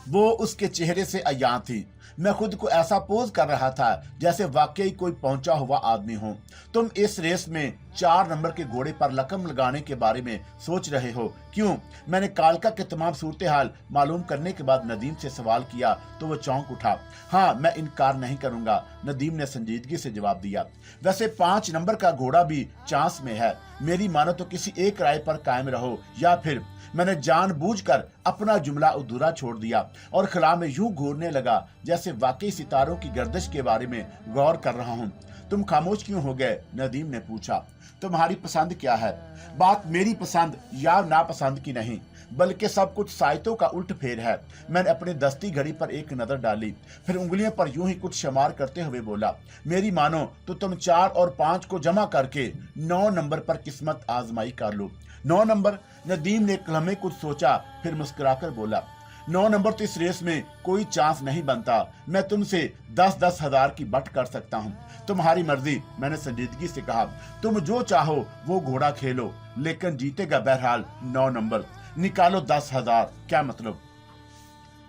वो उसके चेहरे से अयां थी। मैं खुद को ऐसा पोज कर रहा था जैसे वाकई कोई पहुंचा हुआ आदमी हो। तुम इस रेस में 4 नंबर के घोड़े पर रकम लगाने के बारे में सोच रहे हो, क्यों? मैंने कालका के तमाम सूरत हाल मालूम करने के बाद नदीम से सवाल किया तो वो चौंक उठा। हाँ, मैं इनकार नहीं करूंगा, नदीम ने संजीदगी से जवाब दिया। वैसे 5 नंबर का घोड़ा भी चांस में है। मेरी मानो तो किसी एक राय पर कायम रहो, या फिर मैंने जानबूझकर अपना जुमला अधूरा छोड़ दिया और खला में यूं घूरने लगा जैसे वाकई सितारों की गर्दिश के बारे में गौर कर रहा हूं। तुम खामोश क्यों हो गए? नदीम ने पूछा। तुम्हारी पसंद क्या है? बात मेरी पसंद या नापसंद की नहीं, बल्कि सब कुछ साइतों का उल्ट फेर है। मैंने अपनी दस्ती घड़ी पर एक नजर डाली, फिर उंगलियों पर यूं ही कुछ शुमार करते हुए बोला, मेरी मानो तो तुम 4 और 5 को जमा करके 9 नंबर पर किस्मत आजमाई कर लो। 9 नंबर? नदीम ने एक लम्हे कुछ सोचा, फिर मुस्कुराकर बोला, 9 नंबर तो इस रेस में कोई चांस नहीं बनता। मैं तुमसे 10-10 हजार की बट कर सकता हूँ। तुम्हारी मर्जी, मैंने संजीदगी से कहा। तुम जो चाहो वो घोड़ा खेलो, लेकिन जीतेगा बहरहाल 9 नंबर। निकालो 10 हजार। क्या मतलब?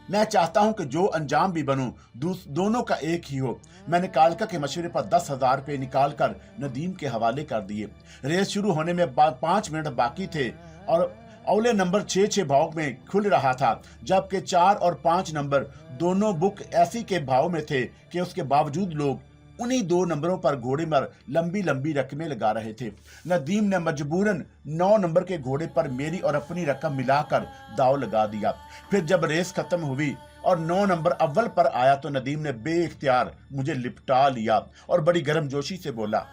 मैं चाहता हूं कि जो अंजाम भी बनूं दोनों का एक ही हो। मैंने कालका के मशवरे पर 10 हजार रुपये निकाल कर नदीम के हवाले कर दिए। रेस शुरू होने में 5 मिनट बाकी थे और अवले नंबर 6 भाव में खुल रहा था, जबकि 4 और 5 नंबर दोनों बुक ऐसी के भाव में थे कि उसके बावजूद लोग उन्हीं 2 नंबरों पर घोड़े पर लंबी लंबी रकमें लगा रहे थे। नदीम ने मजबूरन 9 नंबर के घोड़े पर मेरी और अपनी रकम मिलाकर दाव लगा दिया। फिर जब रेस खत्म हुई और 9 नंबर अव्वल पर आया तो नदीम ने बेइख्तियार मुझे लिपटा लिया और बड़ी गर्मजोशी से बोला,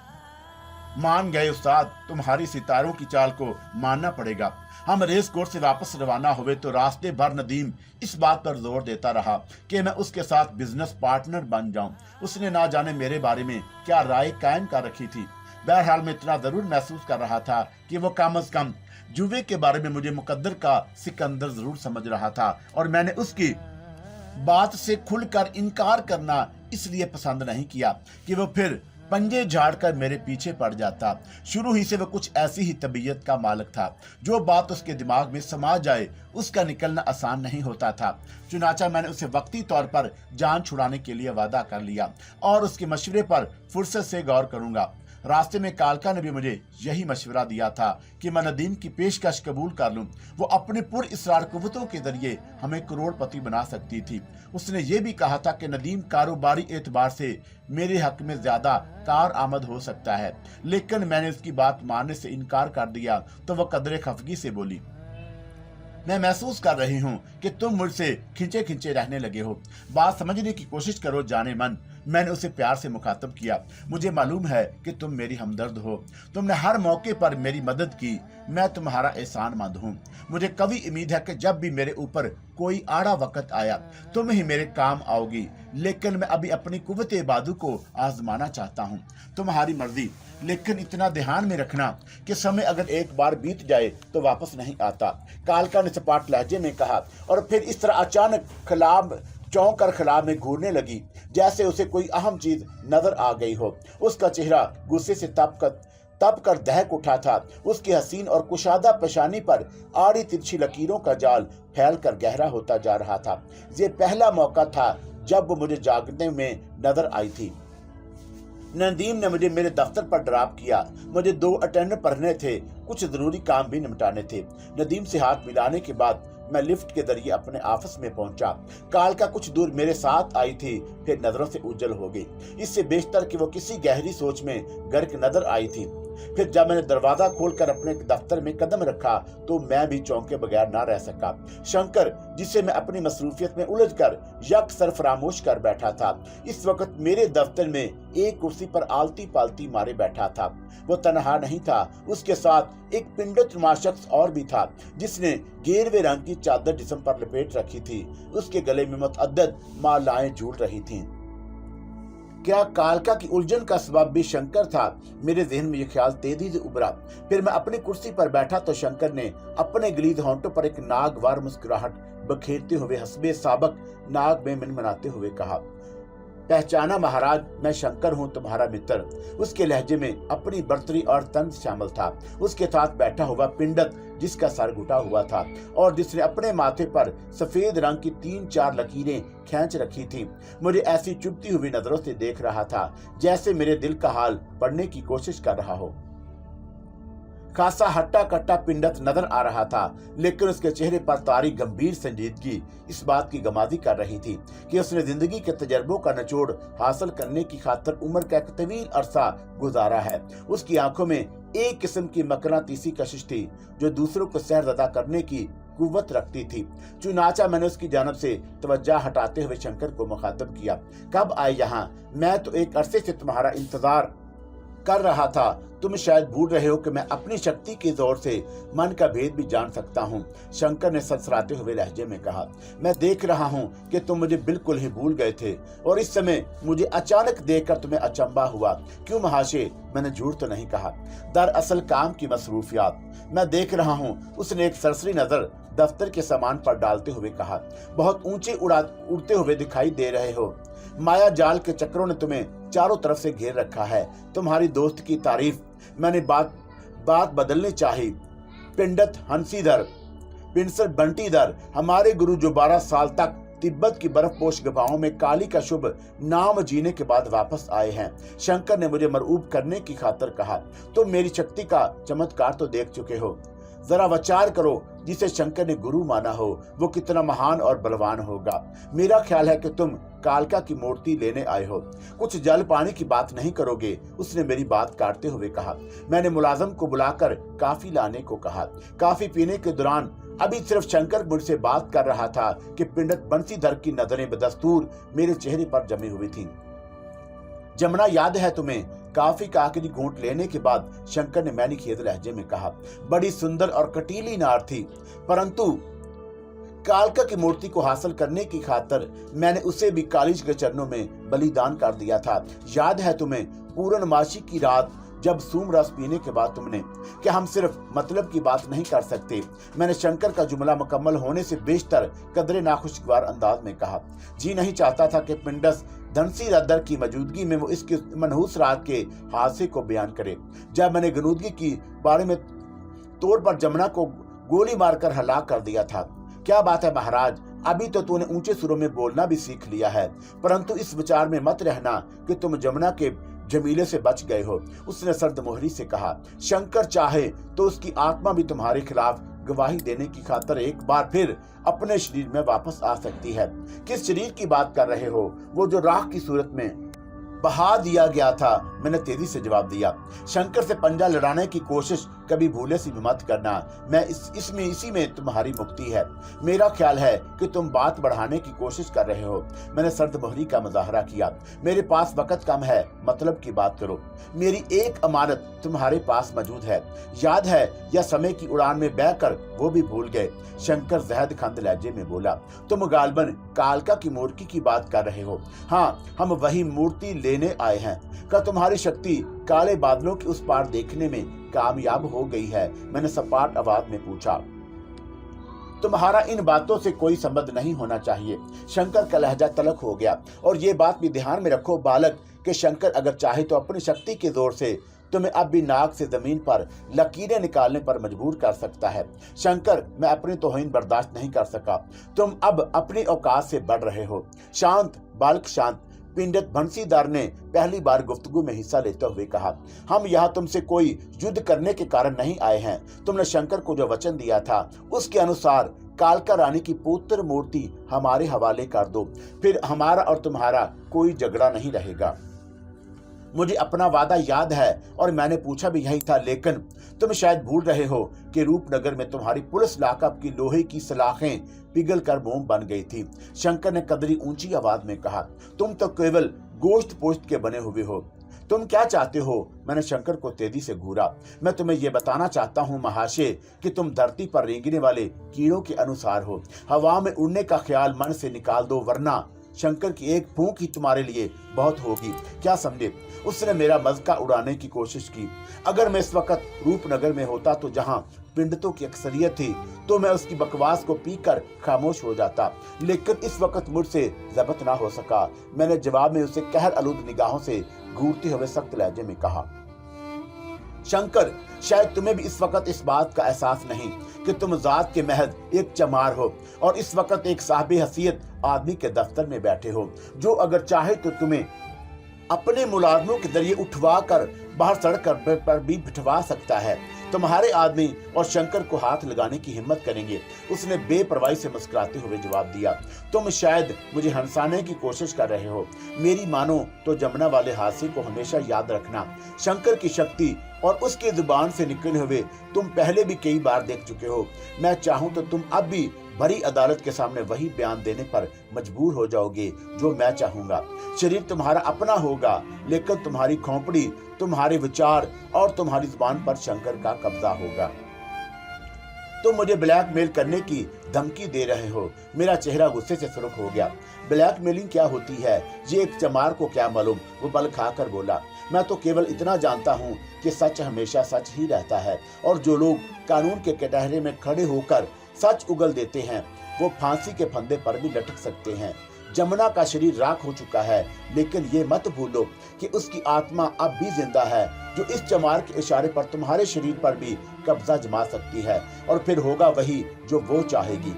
मान गए उस्ताद, तुम्हारी सितारों की चाल को मानना पड़ेगा। हम रेस कोर्स से वापस रवाना हुए तो रास्ते भर नदीम इस बात पर जोर देता रहा कि मैं उसके साथ बिजनेस पार्टनर बन जाऊं। उसने ना जाने मेरे बारे में क्या राय कायम कर रखी थी। बहरहाल मैं इतना जरूर महसूस कर रहा था कि वो कम से कम जुवे के बारे में मुझे मुकद्दर का सिकंदर जरूर समझ रहा था, और मैंने उसकी बात से खुलकर इनकार करना इसलिए पसंद नहीं किया कि वो फिर पंजे झाड़कर मेरे पीछे पड़ जाता। शुरू ही से वो कुछ ऐसी ही तबीयत का मालिक था। जो बात उसके दिमाग में समा जाए उसका निकलना आसान नहीं होता था। चुनाचा मैंने उसे वक्ती तौर पर जान छुड़ाने के लिए वादा कर लिया और उसके मशवरे पर फुर्सत से गौर करूंगा। रास्ते में कालका ने भी मुझे यही मशवरा दिया था कि मैं नदीम की पेशकश कबूल कर लूं। वो अपने पुर इसरार कुव्वतों के जरिए हमें करोड़पति बना सकती थी। उसने ये भी कहा था कि नदीम कारोबारी एतबार से मेरे हक में ज्यादा कार आमद हो सकता है, लेकिन मैंने उसकी बात मानने से इनकार कर दिया तो वह कदरे खफगी से बोली, मैं महसूस कर रही हूँ कि तुम मुझसे खिंचे खिंचे रहने लगे हो। बात समझने की कोशिश करो जाने मन। मैंने उसे प्यार से मुखातब किया। मुझे मालूम है कि तुम मेरी हमदर्द हो। तुमने हर मौके पर मेरी मदद की। मैं तुम्हारा एहसानमंद हूँ। मुझे कभी उम्मीद है कि जब भी मेरे ऊपर कोई आड़ा वक्त आया तुम ही मेरे काम आओगी, लेकिन मैं अभी अपनी कुव्वते बादू को आजमाना चाहता हूँ। तुम्हारी मर्जी, लेकिन इतना ध्यान में रखना कि समय अगर एक बार बीत जाए तो वापस नहीं आता। कालका ने सपाट लहजे में कहा और फिर इस तरह अचानक खलाब चौंक कर खला में घूरने लगी जैसे उसे कोई अहम चीज नजर आ गई हो। उसका चेहरा गुस्से से तप कर दहक उठा था। उसकी हसीन और कुशादा पेशानी पर आड़ी तिरछी लकीरों का जाल फैल कर गहरा होता जा रहा था। ये पहला मौका था जब वो मुझे जागने में नजर आई थी। नदीम ने मुझे मेरे दफ्तर पर ड्रॉप किया। मुझे 2 अटेंडर पढ़ने थे, कुछ जरूरी काम भी निपटाने थे। नदीम से हाथ मिलाने के बाद मैं लिफ्ट के जरिए अपने ऑफिस में पहुंचा। कालका कुछ दूर मेरे साथ आई थी, फिर नजरों से उज्जल हो गई। इससे बेशतर कि वो किसी गहरी सोच में गर्क नजर आई थी। फिर जब मैंने दरवाजा खोलकर अपने दफ्तर में कदम रखा तो मैं भी चौंके बगैर ना रह सका। शंकर, जिसे मैं अपनी मसरूफियत में उलझकर यकसर फरामोश कर बैठा था, इस वक्त मेरे दफ्तर में एक कुर्सी पर आलती पालती मारे बैठा था। वो तनहा नहीं था, उसके साथ एक पिंडोत्रमा शख्स और भी था जिसने गेरवे रंग की चादर जिस्म पर लपेट रखी थी। उसके गले में मुतअद्दिद मालाएं झूल रही थीं। क्या कालका की उलझन का सबब भी शंकर था? मेरे जहन में यह ख्याल तेजी से उभरा। फिर मैं अपनी कुर्सी पर बैठा तो शंकर ने अपने गलीद होंठों पर एक नागवार मुस्कुराहट बखेरते हुए हस्बे साबक नाग में मिनमनाते हुए कहा, पहचाना महाराज, मैं शंकर हूँ, तुम्हारा मित्र। उसके लहजे में अपनी बर्तरी और तंज शामिल था। उसके साथ बैठा हुआ पिंडत, जिसका सर घुटा हुआ था और जिसने अपने माथे पर सफेद रंग की 3-4 लकीरें खींच रखी थी, मुझे ऐसी चुभती हुई नजरों से देख रहा था जैसे मेरे दिल का हाल पढ़ने की कोशिश कर रहा हो। खासा हट्टा कट्टा पिंडत नजर आ रहा था, लेकिन उसके चेहरे पर तारी गंभीर संजीदगी इस बात की गवाही कर रही थी कि उसने जिंदगी के तजर्बों का निचोड़ हासिल करने की खातिर उम्र का एक तवील अरसा गुजारा है। उसकी आंखों में एक किस्म की मकनातीसी कशिश थी जो दूसरों को सहरज़दा करने की कुव्वत रखती थी। चुनाचा मैंने उसकी जानब से तवज्जो हटाते हुए शंकर को मुखातब किया, कब आए यहाँ? मैं तो एक अरसे से तुम्हारा इंतजार कर रहा था। तुम शायद भूल रहे हो कि मैं अपनी शक्ति के जोर से मन का भेद भी जान सकता हूँ। शंकर ने ससराते हुए लहजे में कहा, मैं देख रहा हूँ कि तुम मुझे बिल्कुल ही भूल गए थे और इस समय मुझे अचानक देखकर तुम्हें अचंभा हुआ। क्यों महाशय, मैंने झूठ तो नहीं कहा। दरअसल काम की मसरूफियात। मैं देख रहा हूँ। उसने एक सरसरी नजर दफ्तर के सामान पर डालते हुए कहा, बहुत ऊंचे उड़ते हुए दिखाई दे रहे हो। माया जाल के चक्रों ने तुम्हें चारों तरफ से घेर रखा है। तुम्हारी दोस्त की तारीफ मैंने बात बदलनी चाहिए। पिंडत हंसीधर, पिंसर बंटीधर, हमारे गुरु जो 12 साल तक तिब्बत की बर्फपोश गुफाओं में काली का शुभ नाम जीने के बाद वापस आए हैं। शंकर ने मुझे मरऊब करने की खातिर कहा, तुम मेरी शक्ति का चमत्कार तो देख चुके हो। जरा विचार करो, जिसे शंकर ने गुरु माना हो वो कितना महान और बलवान होगा। मेरा ख्याल है कि तुम कालका की मूर्ति लेने आए हो, कुछ जल पानी की बात नहीं करोगे? उसने मेरी बात काटते हुए कहा। मैंने मुलाजिम को बुलाकर काफी लाने को कहा। काफी पीने के दौरान अभी सिर्फ शंकर मुझसे बात कर रहा था कि पिंडत बंसीधर की नजरें बदस्तूर मेरे चेहरे पर जमी हुई थीं। जमुना, याद है तुम्हें? काफी का आखिरी घूंट लेने के बाद शंकर ने मैंने खेद लहजे में कहा, बड़ी सुंदर और कटीली नार थी, परंतु कालका की मूर्ति को हासिल करने की खातिर मैंने उसे भी कालीज के चरणों में बलिदान कर दिया था। याद है तुम्हें पूर्णमासी की रात जब सूम रस पीने के बाद तुमने कि हम सिर्फ मतलब की बात नहीं कर सकते? मैंने शंकर का जुमला मुकम्मल होने से बेशतर कदरे नाखुशगवार अंदाज में कहा। जी नहीं चाहता था कि पिंडस धनसी रद्दर की मौजूदगी में वो इसके मनहूस रात के हादसे को बयान करे, जब मैंने गनूदगी की बारे में तौर पर जमुना को गोली मारकर हलाक कर दिया था। क्या बात है महाराज, अभी तो तूने ऊंचे सुरों में बोलना भी सीख लिया है, परंतु इस विचार में मत रहना कि तुम जमुना के जमीले से बच गए हो। उसने सर्द मोहरी से कहा, शंकर चाहे तो उसकी आत्मा भी तुम्हारे खिलाफ गवाही देने की खातिर एक बार फिर अपने शरीर में वापस आ सकती है। किस शरीर की बात कर रहे हो? वो जो राख की सूरत में बहा दिया गया था, मैंने तेजी से जवाब दिया। शंकर से पंजा लड़ाने की कोशिश कभी भूले से भी मत करना। मैं इसी में तुम्हारी मुक्ति है। मेरा ख्याल है कि तुम बात बढ़ाने की कोशिश कर रहे हो। मैंने सर्द मोहरी का मुजाहरा किया। मेरे पास वक्त कम है, मतलब की बात करो। मेरी एक अमानत तुम्हारे पास मौजूद है, याद है? या समय की उड़ान में बहकर वो भी भूल गए? शंकर जहद खंद लहजे में बोला, तुम गालबन कालका की मूर्ति की बात कर रहे हो। हाँ, हम वही मूर्ति लेने आए हैं। क्या तुम्हारी शक्ति काले बादलों के उस पार देखने में कामयाब हो गई है? मैंने सपाट आवाज में पूछा। तुम्हारा इन बातों से कोई संबंध नहीं होना चाहिए। शंकर का लहजा तलख हो गया। और ये बात भी ध्यान में रखो बालक कि शंकर अगर चाहे तो अपनी शक्ति के जोर से तुम्हें अब भी नाक से जमीन पर लकीरें निकालने पर मजबूर कर सकता है। शंकर, मैं अपनी तौहीन बर्दाश्त नहीं कर सका। तुम अब अपनी औकात से बढ़ रहे हो। शांत बालक, शांत। पिंडत बंसीधर ने पहली बार गुफ्तगू में हिस्सा लेते हुए कहा, हम यहाँ तुमसे कोई युद्ध करने के कारण नहीं आए हैं। तुमने शंकर को जो वचन दिया था उसके अनुसार कालका रानी की पुत्र मूर्ति हमारे हवाले कर दो, फिर हमारा और तुम्हारा कोई झगड़ा नहीं रहेगा। मुझे अपना वादा याद है और मैंने पूछा भी यही था, लेकिन तुम शायद भूल रहे हो कि रूपनगर में तुम्हारी पुलिस लाकअप की लोहे की सलाखें पिघल कर मोम बन गई थी। शंकर ने कदरी ऊंची आवाज में कहा, तुम तो केवल गोश्त पोश्त के बने हुए हो। तुम क्या चाहते हो? मैंने शंकर को तेजी से घूरा। मैं तुम्हें यह बताना चाहता हूँ महाशय कि तुम धरती पर रेंगने वाले कीड़ों के अनुसार हो। हवा में उड़ने का ख्याल मन से निकाल दो, वरना शंकर की एक फूंक ही तुम्हारे लिए बहुत होगी, क्या समझे? उसने मेरा मज़ाक उड़ाने की कोशिश की। अगर मैं इस वक्त रूपनगर में होता तो जहां पंडितों की अक्सरियत थी, तो मैं उसकी बकवास को पीकर खामोश हो जाता, लेकिन इस वक्त मुझसे ज़ब्त ना हो सका। मैंने जवाब में उसे कहर आलूद निगाहों से घूरते हुए सख्त लहजे में कहा, शंकर, शायद तुम्हें भी इस वक्त इस बात का एहसास नहीं कि तुम जात के महज एक चमार हो और इस वक्त एक साहिब हैसियत आदमी के दफ्तर में बैठे हो, जो अगर चाहे तो तुम्हें अपने मुलाजमों के जरिए उठवा कर बाहर सड़क पर भी बिठवा सकता है। तुम्हारे आदमी और शंकर को हाथ लगाने की हिम्मत करेंगे। उसने बेपरवाही से मुस्कुराते हुए जवाब दिया, तुम शायद मुझे हंसाने की कोशिश कर रहे हो। मेरी मानो तो जमुना वाले हादसे को हमेशा याद रखना। शंकर की शक्ति और उसकी जुबान से निकले हुए तुम पहले भी कई बार देख चुके हो। मैं चाहूं तो तुम अब भी बड़ी अदालत के सामने वही बयान देने पर मजबूर हो जाओगे जो मैं चाहूंगा। शरीर तुम्हारा अपना होगा, लेकिन तुम्हारी खोपड़ी, तुम्हारे विचार और तुम्हारी जुबान पर शंकर का कब्जा होगा। तुम मुझे ब्लैकमेल करने की धमकी दे रहे हो। मेरा चेहरा गुस्से से सुर्ख हो गया। ब्लैकमेलिंग क्या होती है ये एक चमार को क्या मालूम, वो बल खाकर बोला। मैं तो केवल इतना जानता हूँ कि सच हमेशा सच ही रहता है और जो लोग कानून के कटहरे में खड़े होकर सच उगल देते हैं वो फांसी के फंदे पर भी लटक सकते हैं। जमुना का शरीर राख हो चुका है, लेकिन ये मत भूलो कि उसकी आत्मा अब भी जिंदा है, जो इस चमार के इशारे पर तुम्हारे शरीर पर भी कब्जा जमा सकती है और फिर होगा वही जो वो चाहेगी।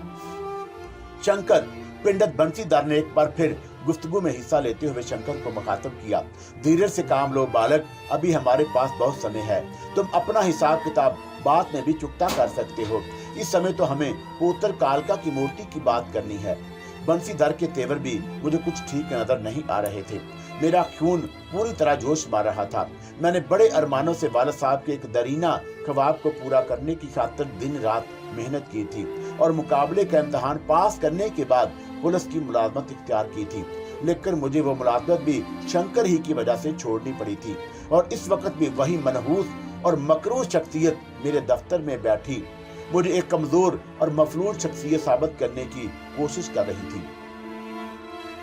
शंकर, पंडित बंसीधर ने एक बार फिर गुफ्तगू में हिस्सा लेते हुए शंकर को मुखातब किया, धीरज से काम लो बालक, अभी हमारे पास बहुत समय है। तुम अपना हिसाब किताब बाद में भी चुकता कर सकते हो। इस समय तो हमें पुत्र कालका की मूर्ति की बात करनी है। बंसीधर के तेवर भी मुझे कुछ ठीक नजर नहीं आ रहे थे। मेरा खून पूरी तरह जोश मार रहा था। मैंने बड़े अरमानों से वाला साहब के एक दरीना ख्वाब को पूरा करने की खातिर दिन रात मेहनत की थी और मुकाबले का इम्तिहान पास करने के बाद पुलिस की मुलाजमत इख्तियार की थी, लेकिन मुझे वो मुलाजमत भी शंकर ही की वजह से छोड़नी पड़ी थी और इस वक्त भी वही मनहूस और मकरूज शख्सियत मेरे दफ्तर में बैठी मुझे एक कमजोर और मफलूज शख्सियत साबित करने की कोशिश कर रही थी।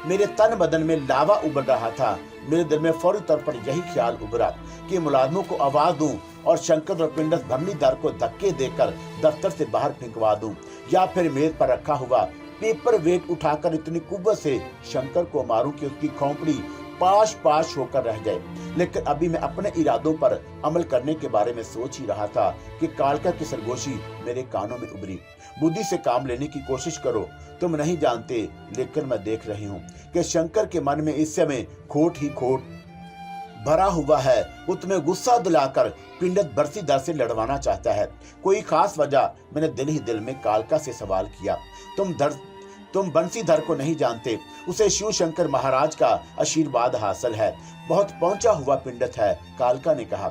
मेरे तन बदन में लावा उबल रहा था। मेरे दिल में फौरी तौर पर यही ख्याल उभरा कि मुलाजमों को आवाज दूं और शंकर और पंडित भरनीधर को धक्के देकर दफ्तर से बाहर फेंकवा दूं, या फिर मेज पर रखा हुआ पेपर वेट उठाकर इतनी कुव्वत से शंकर को मारूं कि उसकी खोपड़ी पाश पाश होकर रह जाए। लेकिन अभी मैं अपने इरादों पर अमल करने के बारे में सोच ही रहा था कि कालका की सरगोशी मेरे कानों में उभरी। बुद्धि से काम लेने की कोशिश करो, तुम नहीं जानते, लेकिन मैं देख रही हूँ कि शंकर के मन में इस समय खोट ही खोट भरा हुआ है। वो तुम्हें गुस्सा दिलाकर पंडित बंसीधर से लड़वाना चाहता है। कोई खास वजह? मैंने दिल ही दिल में कालका से सवाल किया। तुम बंसीधर को नहीं जानते, उसे शिव शंकर महाराज का आशीर्वाद हासिल है, बहुत पहुंचा हुआ पंडित है, कालका ने कहा।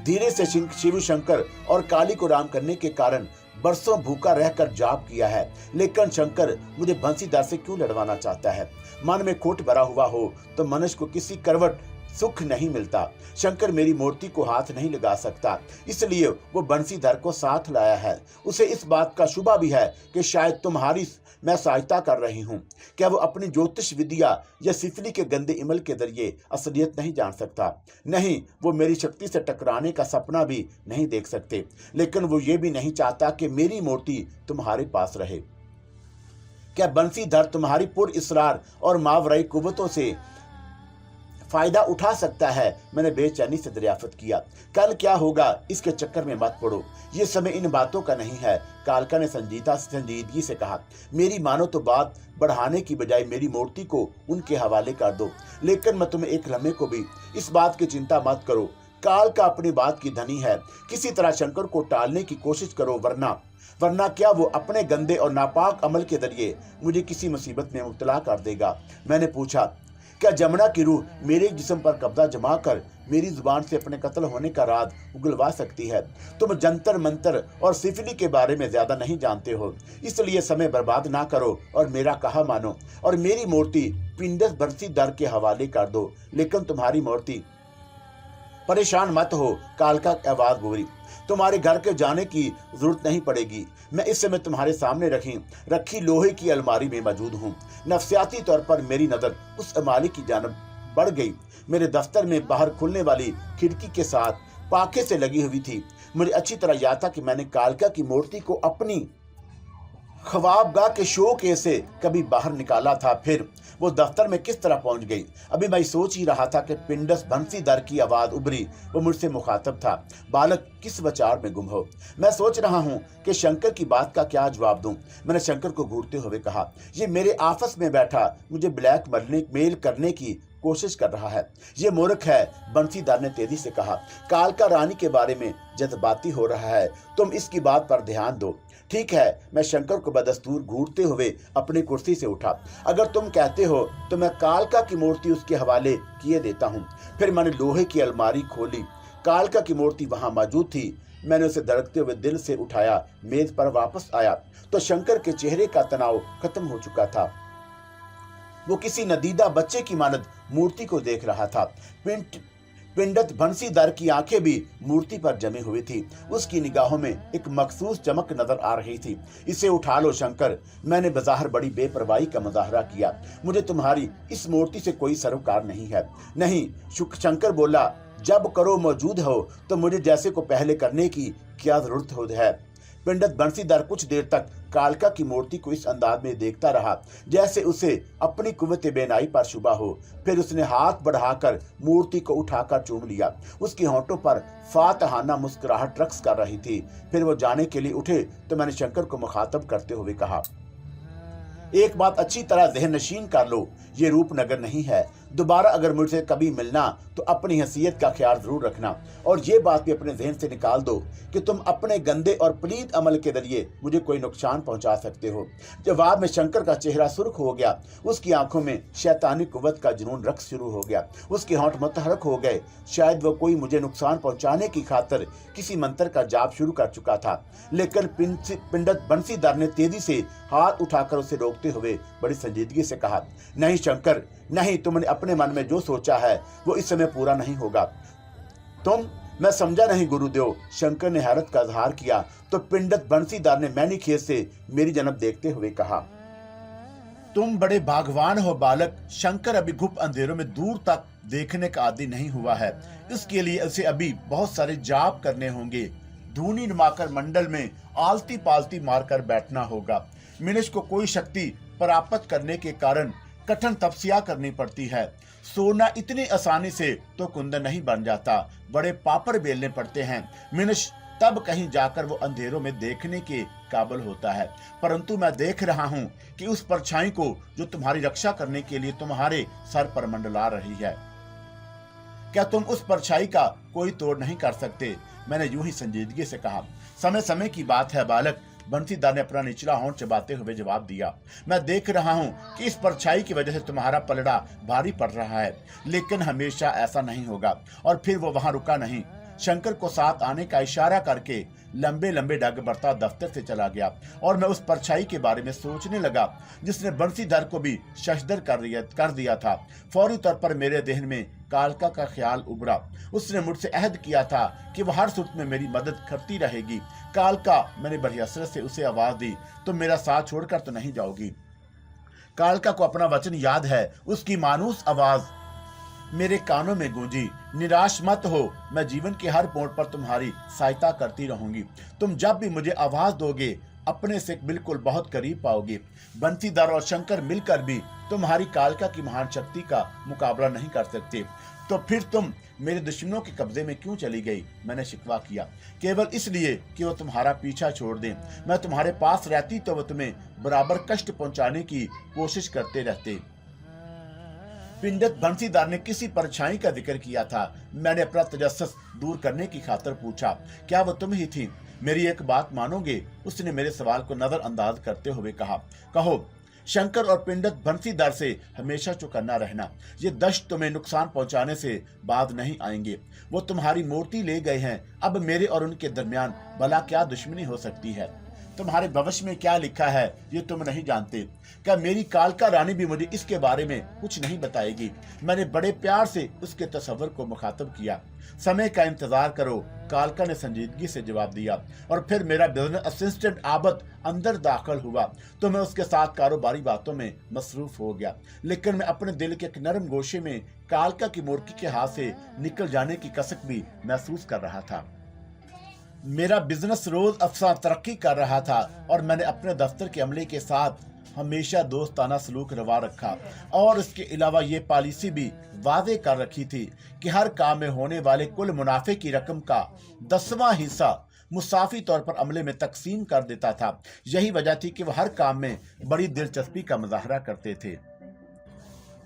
धीरे से शिव शंकर और काली को राम करने के कारण बरसों भूखा रहकर जाप किया है, लेकिन शंकर मुझे बंसीधर से क्यों लड़वाना चाहता है? मन में खोट भरा हुआ हो तो मनुष्य को किसी करवट सुख नहीं मिलता। शंकर मेरी मूर्ति को हाथ नहीं लगा सकता, इसलिए वो बंसीधर को साथ लाया है। उसे इस बात का शुबा भी है कि शायद तुम्हारी मैं सहायता कर रही हूँ। क्या वो अपनी ज्योतिष विद्या या सिफली के गंदे इमल के जरिए असलियत नहीं जान सकता? नहीं, वो मेरी शक्ति से टकराने का सपना भी नहीं देख सकते, लेकिन वो ये भी नहीं चाहता कि मेरी मूर्ति तुम्हारे पास रहे। क्या बंसीधर तुम्हारी पुर इसरार और मावराई कुव्वतों से फायदा उठा सकता है? मैंने बेचैनी से दरियाफ्त किया। कल क्या होगा इसके चक्कर में मत पड़ो, ये समय इन बातों का नहीं है, कालका ने संजीदगी से कहा। मेरी मानो तो बात बढ़ाने की बजाय मेरी मूर्ति को उनके हवाले कर दो, लेकिन मैं तुम्हें एक लम्हे को भी इस बात की चिंता मत करो। कालका अपनी बात की धनी है, किसी तरह शंकर को टालने की कोशिश करो, वरना क्या वो अपने गंदे और नापाक अमल के जरिए मुझे किसी मुसीबत में मुब्तला कर देगा। मैंने पूछा, क्या जमुना की रूह मेरे जिस्म पर कब्जा जमा कर मेरी जुबान से अपने कत्ल होने का राज उगलवा सकती है? तुम जंतर मंतर और सिफली के बारे में ज्यादा नहीं जानते हो, इसलिए समय बर्बाद ना करो और मेरा कहा मानो और मेरी मूर्ति पंडित बंसीधर के हवाले कर दो। लेकिन तुम्हारी मूर्ति परेशान मत हो, कालका की आवाज बोली। तुम्हारे घर के जाने की जरूरत नहीं पड़ेगी। मैं इस समय तुम्हारे सामने रखी लोहे की अलमारी में मौजूद हूँ। नफसियाती तौर पर मेरी नजर उस अलमारी की जानब बढ़ गई। मेरे दफ्तर में बाहर खुलने वाली खिड़की के साथ पाखे से लगी हुई थी। मुझे अच्छी तरह याद था कि मैंने कालका की मूर्ति को अपनी ख्वाबगाह के शोकेस से कभी बाहर निकाला था। फिर वो दफ्तर में किस तरह पहुंच गई। अभी मैं सोच ही रहा था कि पिंडस बंसीधर की आवाज उभरी। वो मुझसे मुखातब था। बालक, किस विचार में गुम हो? मैं सोच रहा हूँ कि शंकर की बात का क्या जवाब दूं। मैंने शंकर को घूरते हुए कहा, ये मेरे ऑफिस में बैठा मुझे ब्लैकमेल करने की कोशिश कर रहा है। ये मूर्ख है। बंसीधर ने तेजी से कहा, कालका रानी के बारे में जज्बाती हो रहा है। तुम इसकी बात पर ध्यान दो। ठीक है। मैं शंकर को बदस्तूर घूरते हुए अपनी कुर्सी से उठा। अगर तुम कहते हो तो मैं कालका की मूर्ति उसके हवाले किए देता हूँ। फिर मैंने लोहे की अलमारी खोली। कालका की मूर्ति वहां मौजूद थी। मैंने उसे धड़कते हुए दिल से उठाया। मेज पर वापस आया तो शंकर के चेहरे का तनाव खत्म हो चुका था। वो किसी नदीदा बच्चे की मानद मूर्ति को देख रहा था। पिंडत बंसीधर की आंखें भी मूर्ति पर जमी हुई थी। उसकी निगाहों में एक मखसूस चमक नजर आ रही थी। इसे उठा लो शंकर। मैंने बज़ाहिर बड़ी बेपरवाही का मुजाहरा किया। मुझे तुम्हारी इस मूर्ति से कोई सरोकार नहीं है। नहीं, शंकर बोला, जब करो मौजूद हो तो मुझे जैसे को पहले करने की क्या जरूरत है। पिंडत बंसीधर कुछ देर तक कालका की मूर्ति को इस अंदाज में देखता रहा जैसे उसे अपनी कुव्वत बेनाई पर शुबा हो। फिर उसने हाथ बढ़ाकर मूर्ति को उठाकर चूम लिया। उसके होंठों पर फातहाना मुस्कुराहट रक्स कर रही थी। फिर वो जाने के लिए उठे तो मैंने शंकर को मुखातब करते हुए कहा, एक बात अच्छी तरह ज़हन नशीन कर लो, ये रूपनगर नहीं है। दोबारा अगर मुझसे कभी मिलना तो अपनी हैसियत का ख्याल जरूर रखना। और ये बात भी अपने जहन से निकाल दो कि तुम अपने गंदे और पलीद अमल के जरिए मुझे कोई नुकसान पहुंचा सकते हो। जवाब में शंकर का चेहरा सुर्ख हो गया। उसकी आंखों में शैतानी कुव्वत का जुनून रक्स शुरू हो गया। उसके होंठ मुतहरक हो गए। शायद वो कोई मुझे नुकसान पहुंचाने की खातिर किसी मंत्र का जाप शुरू कर चुका था। लेकिन पिंडत बंसीधर ने तेजी से हाथ उठाकर उसे रोकते हुए बड़ी संजीदगी से कहा, नहीं शंकर, नहीं, तुमने अपने मन में जो सोचा है वो इस समय पूरा नहीं होगा। मैं समझा नहीं गुरुदेव। शंकर ने हैरत का इजहार किया तो पिंडत बंसीधर ने मैनी खेत से मेरी जनब देखते हुए कहा, तुम बड़े भागवान हो बालक। शंकर अभी गुप्त अंधेरों में दूर तक देखने का आदी नहीं हुआ है। इसके लिए उसे अभी बहुत सारे जाप करने होंगे। धूनी नुमाकर मंडल में आलती पालती मारकर बैठना होगा। मनुष्य को कोई शक्ति प्राप्त करने के कारण कठिन तपस्या करनी पड़ती है। सोना इतनी आसानी से तो कुंदन नहीं बन जाता, बड़े पापड़ बेलने पड़ते हैं। मनुष्य तब कहीं जाकर वो अंधेरों में देखने के काबिल होता है। परंतु मैं देख रहा हूँ कि उस परछाई को जो तुम्हारी रक्षा करने के लिए तुम्हारे सर पर मंडला रही है, क्या तुम उस परछाई का कोई तोड़ नहीं कर सकते? मैंने यूं ही संजीदगी से कहा, समय समय की बात है बालक। बंसीधर ने अपना निचला होंठ चबाते हुए जवाब दिया, मैं देख रहा हूं कि इस परछाई की वजह से तुम्हारा पलड़ा भारी पड़ रहा है, लेकिन हमेशा ऐसा नहीं होगा। और फिर वो वहां रुका नहीं। शंकर को साथ आने का इशारा करके लंबे लंबे डग बढ़ता दफ्तर से चला गया और मैं उस परछाई के बारे में सोचने लगा जिसने बंसीधर को भी शशदर कर दिया था। फौरी तौर पर मेरे जहन में कालका का ख्याल उभरा। उसने मुझसे अहद किया था कि वह हर सूरत में मेरी मदद करती रहेगी। कालका, मैंने बड़ी हसरत से उसे आवाज दी, तुम मेरा साथ छोड़कर तो नहीं जाओगी? कालका को अपना वचन याद है। उसकी मानूस आवाज मेरे कानों में गूंजी, निराश मत हो, मैं जीवन के हर मोड़ पर तुम्हारी सहायता करती रहूंगी। तुम जब भी मुझे आवाज दोगे अपने से बिल्कुल बहुत करीब पाओगे। बंसीधर और शंकर मिलकर भी तुम्हारी कालका की महान शक्ति का मुकाबला नहीं कर सकते। तो फिर तुम मेरे दुश्मनों के कब्जे में क्यों चली गई? मैंने शिकवा किया। केवल इसलिए कि वो तुम्हारा पीछा छोड़ दें। मैं तुम्हारे पास रहती तो वो तुम्हें बराबर कष्ट पहुंचाने की कोशिश करते रहते। पिंडत बंसीधर ने किसी परछाई का जिक्र किया था। मैंने अपना तजस्सुस दूर करने की खातिर पूछा, क्या वो तुम ही थी? मेरी एक बात मानोगे? उसने मेरे सवाल को नजरअंदाज करते हुए कहा, कहो। शंकर और पिंडत बंसीधर से हमेशा चौकन्ना रहना। ये दश्त तुम्हें नुकसान पहुंचाने से बाज नहीं आएंगे। वो तुम्हारी मूर्ति ले गए हैं। अब मेरे और उनके दरमियान भला क्या दुश्मनी हो सकती है? तुम्हारे भविष्य में क्या लिखा है ये तुम नहीं जानते। क्या मेरी कालका रानी भी मुझे इसके बारे में कुछ नहीं बताएगी? मैंने बड़े प्यार से उसके तस्वर को मुखातब किया। समय का इंतजार करो, कालका ने संजीदगी से जवाब दिया। और फिर मेरा बिजनेस असिस्टेंट आबद अंदर दाखिल हुआ तो मैं उसके साथ कारोबारी बातों में मसरूफ हो गया, लेकिन मैं अपने दिल के एक नरम गोशे में कालका की मोरकी के हाथ से निकल जाने की कसक भी महसूस कर रहा था। मेरा बिजनेस रोज अफसा तरक्की कर रहा था और मैंने अपने दफ्तर के अमले के साथ हमेशा दोस्ताना सलूक रवा रखा और इसके अलावा ये पॉलिसी भी वादे कर रखी थी कि हर काम में होने वाले कुल मुनाफे की रकम का 10वां हिस्सा मुसाफी तौर पर अमले में तकसीम कर देता था। यही वजह थी कि वह हर काम में बड़ी दिलचस्पी का मुजाहरा करते थे।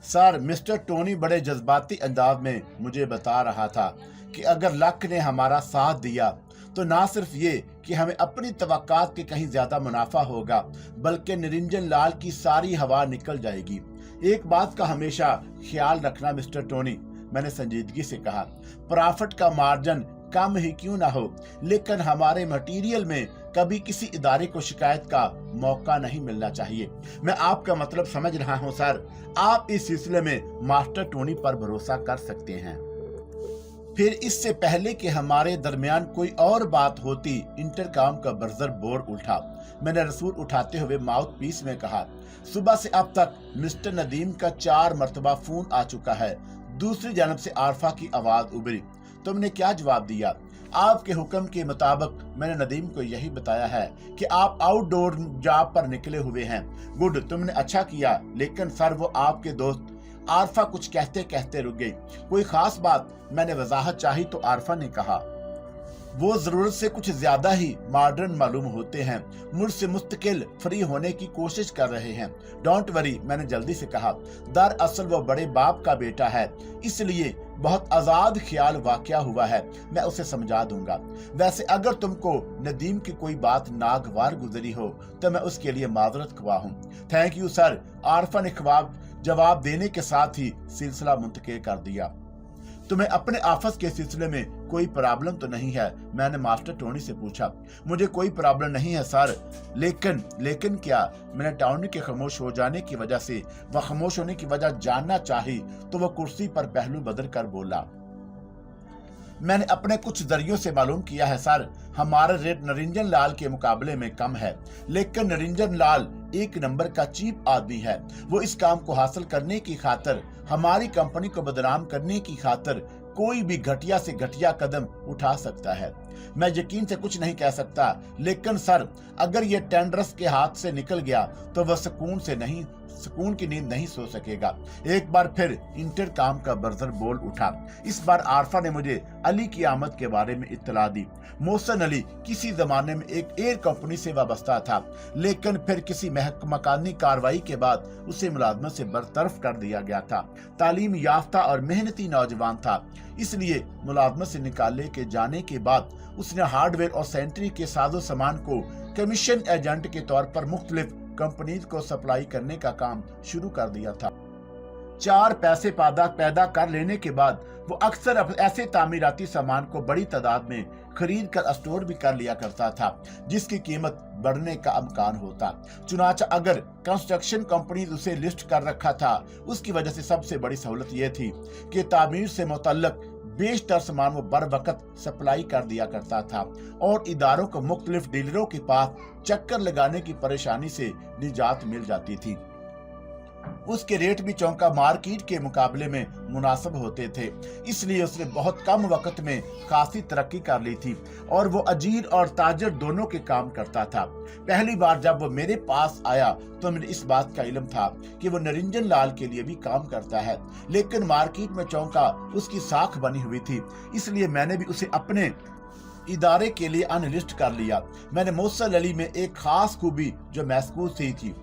सर, मिस्टर टोनी बड़े जज्बाती अंदाज में मुझे बता रहा था कि अगर लक ने हमारा साथ दिया तो ना सिर्फ ये कि हमें अपनी तवक्कात के कहीं ज्यादा मुनाफा होगा, बल्कि निरंजन लाल की सारी हवा निकल जाएगी। एक बात का हमेशा ख्याल रखना मिस्टर टोनी, मैंने संजीदगी से कहा, प्रॉफिट का मार्जिन कम ही क्यों ना हो, लेकिन हमारे मटेरियल में कभी किसी इदारे को शिकायत का मौका नहीं मिलना चाहिए। मैं आपका मतलब समझ रहा हूं सर, आप इस सिलसिले में मास्टर टोनी पर भरोसा कर सकते हैं। फिर इससे पहले कि हमारे दरमियान कोई और बात होती, इंटरकॉम का बर्जर बोर उठा। मैंने रसूल उठाते हुए माउथ पीस में कहा, सुबह से अब तक मिस्टर नदीम का 4 मरतबा फोन आ चुका है। दूसरी जानब से आरफा की आवाज उभरी। तुमने क्या जवाब दिया? आपके हुक्म के मुताबिक मैंने नदीम को यही बताया है कि आप आउटडोर जॉब पर निकले हुए हैं। गुड, तुमने अच्छा किया। लेकिन सर, वो आपके दोस्त आरफा कुछ कहते कहते रुक गई। कोई खास बात? मैंने वजाहत चाही तो आरफा ने कहा, वो जरूरत से कुछ ज्यादा ही मॉडर्न मालूम होते हैं, मुझसे मुस्तकिल फ्री होने की कोशिश कर रहे हैं। डोंट वरी, मैंने जल्दी से कहा, दरअसल वो बड़े बाप का बेटा है, इसलिए बहुत आजाद ख्याल वाकया हुआ है, मैं उसे समझा दूंगा। वैसे अगर तुमको नदीम की कोई बात नागवार गुजरी हो तो मैं उसके लिए माजरत ख्वाह हूँ। थैंक यू सर, आरफा ने जवाब देने के साथ ही सिलसिला मुंतकिल कर दिया। तुम्हें अपने ऑफिस के सिलसिले में कोई प्रॉब्लम तो नहीं है? मैंने मास्टर टोनी से पूछा। मुझे कोई प्रॉब्लम नहीं है सर, लेकिन क्या? मैंने टोनी के खामोश हो जाने की वजह से वह खामोश होने की वजह जानना चाही तो वह कुर्सी पर पहलू बदल कर बोला, मैंने अपने कुछ जरियों से मालूम किया है सर, हमारा रेट निरंजन लाल के मुकाबले में कम है, लेकिन निरंजन लाल एक नंबर का चीप आदमी है। वो इस काम को हासिल करने की खातिर, हमारी कंपनी को बदनाम करने की खातिर कोई भी घटिया से घटिया कदम उठा सकता है। मैं यकीन से कुछ नहीं कह सकता, लेकिन सर, अगर ये टेंडर्स के हाथ से निकल गया तो वह सुकून की नींद नहीं सो सकेगा। एक बार फिर इंटरकॉम का बर्जर बोल उठा। इस बार आरफा ने मुझे अली की आमद के बारे में इत्तला दी। मोहसिन अली किसी जमाने में एक एयर कंपनी से वाबस्ता था, लेकिन फिर किसी मकानी कार्रवाई के बाद उसे मुलाजमत से बरतरफ कर दिया गया था। तालीम याफ्ता और मेहनती नौजवान था, इसलिए मुलाजमत से निकाले के जाने के बाद उसने हार्डवेयर और सेंट्री के साजो सामान को कमीशन एजेंट के तौर पर मुख्तलिफ कंपनी को सप्लाई करने का काम शुरू कर दिया था। 4 पैसे पैदा कर लेने के बाद वो अक्सर ऐसे तामीराती सामान को बड़ी तादाद में खरीद कर स्टोर भी कर लिया करता था, जिसकी कीमत बढ़ने का इम्कान होता। चुनाचा अगर कंस्ट्रक्शन कंपनी उसे लिस्ट कर रखा था, उसकी वजह से सबसे बड़ी सहूलत यह थी कि तामीर से मुतल्लक बेशतर सामान वो बर वक्त सप्लाई कर दिया करता था और इदारों को मुख्तलिफ डीलरों के पास चक्कर लगाने की परेशानी से निजात मिल जाती थी। उसके रेट भी चौंका मार्केट के मुकाबले में मुनासिब होते थे, इसलिए उसने बहुत कम वक्त में खासी तरक्की कर ली थी और वो अजीर और ताजर दोनों के काम करता था। पहली बार जब वो मेरे पास आया तो मुझे इस बात का इल्म था कि वो निरंजन लाल के लिए भी काम करता है, लेकिन मार्केट में चौंका उसकी साख बनी हुई थी, इसलिए मैंने भी उसे अपने इदारे के लिए अनलिस्ट कर लिया। मैंने मोहसिन अली में एक खास खूबी जो महसूस थी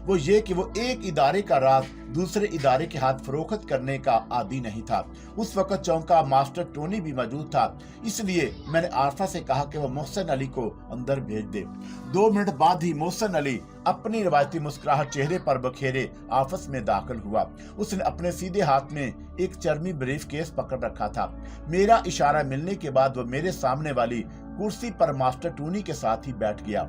वो ये कि वो एक इदारे का राज दूसरे इदारे के हाथ फरोख्त करने का आदी नहीं था। उस वक्त चौंका मास्टर टोनी भी मौजूद था, इसलिए मैंने आरफा से कहा कि वो मोहसिन अली को अंदर भेज दे। 2 मिनट बाद ही मोहसिन अली अपनी रवायती मुस्कुराहट चेहरे पर बखेरे ऑफिस में दाखिल हुआ। उसने अपने सीधे हाथ में एक चर्मी ब्रीफ केस पकड़ रखा था। मेरा इशारा मिलने के बाद वो मेरे सामने वाली कुर्सी पर मास्टर टोनी के साथ ही बैठ गया।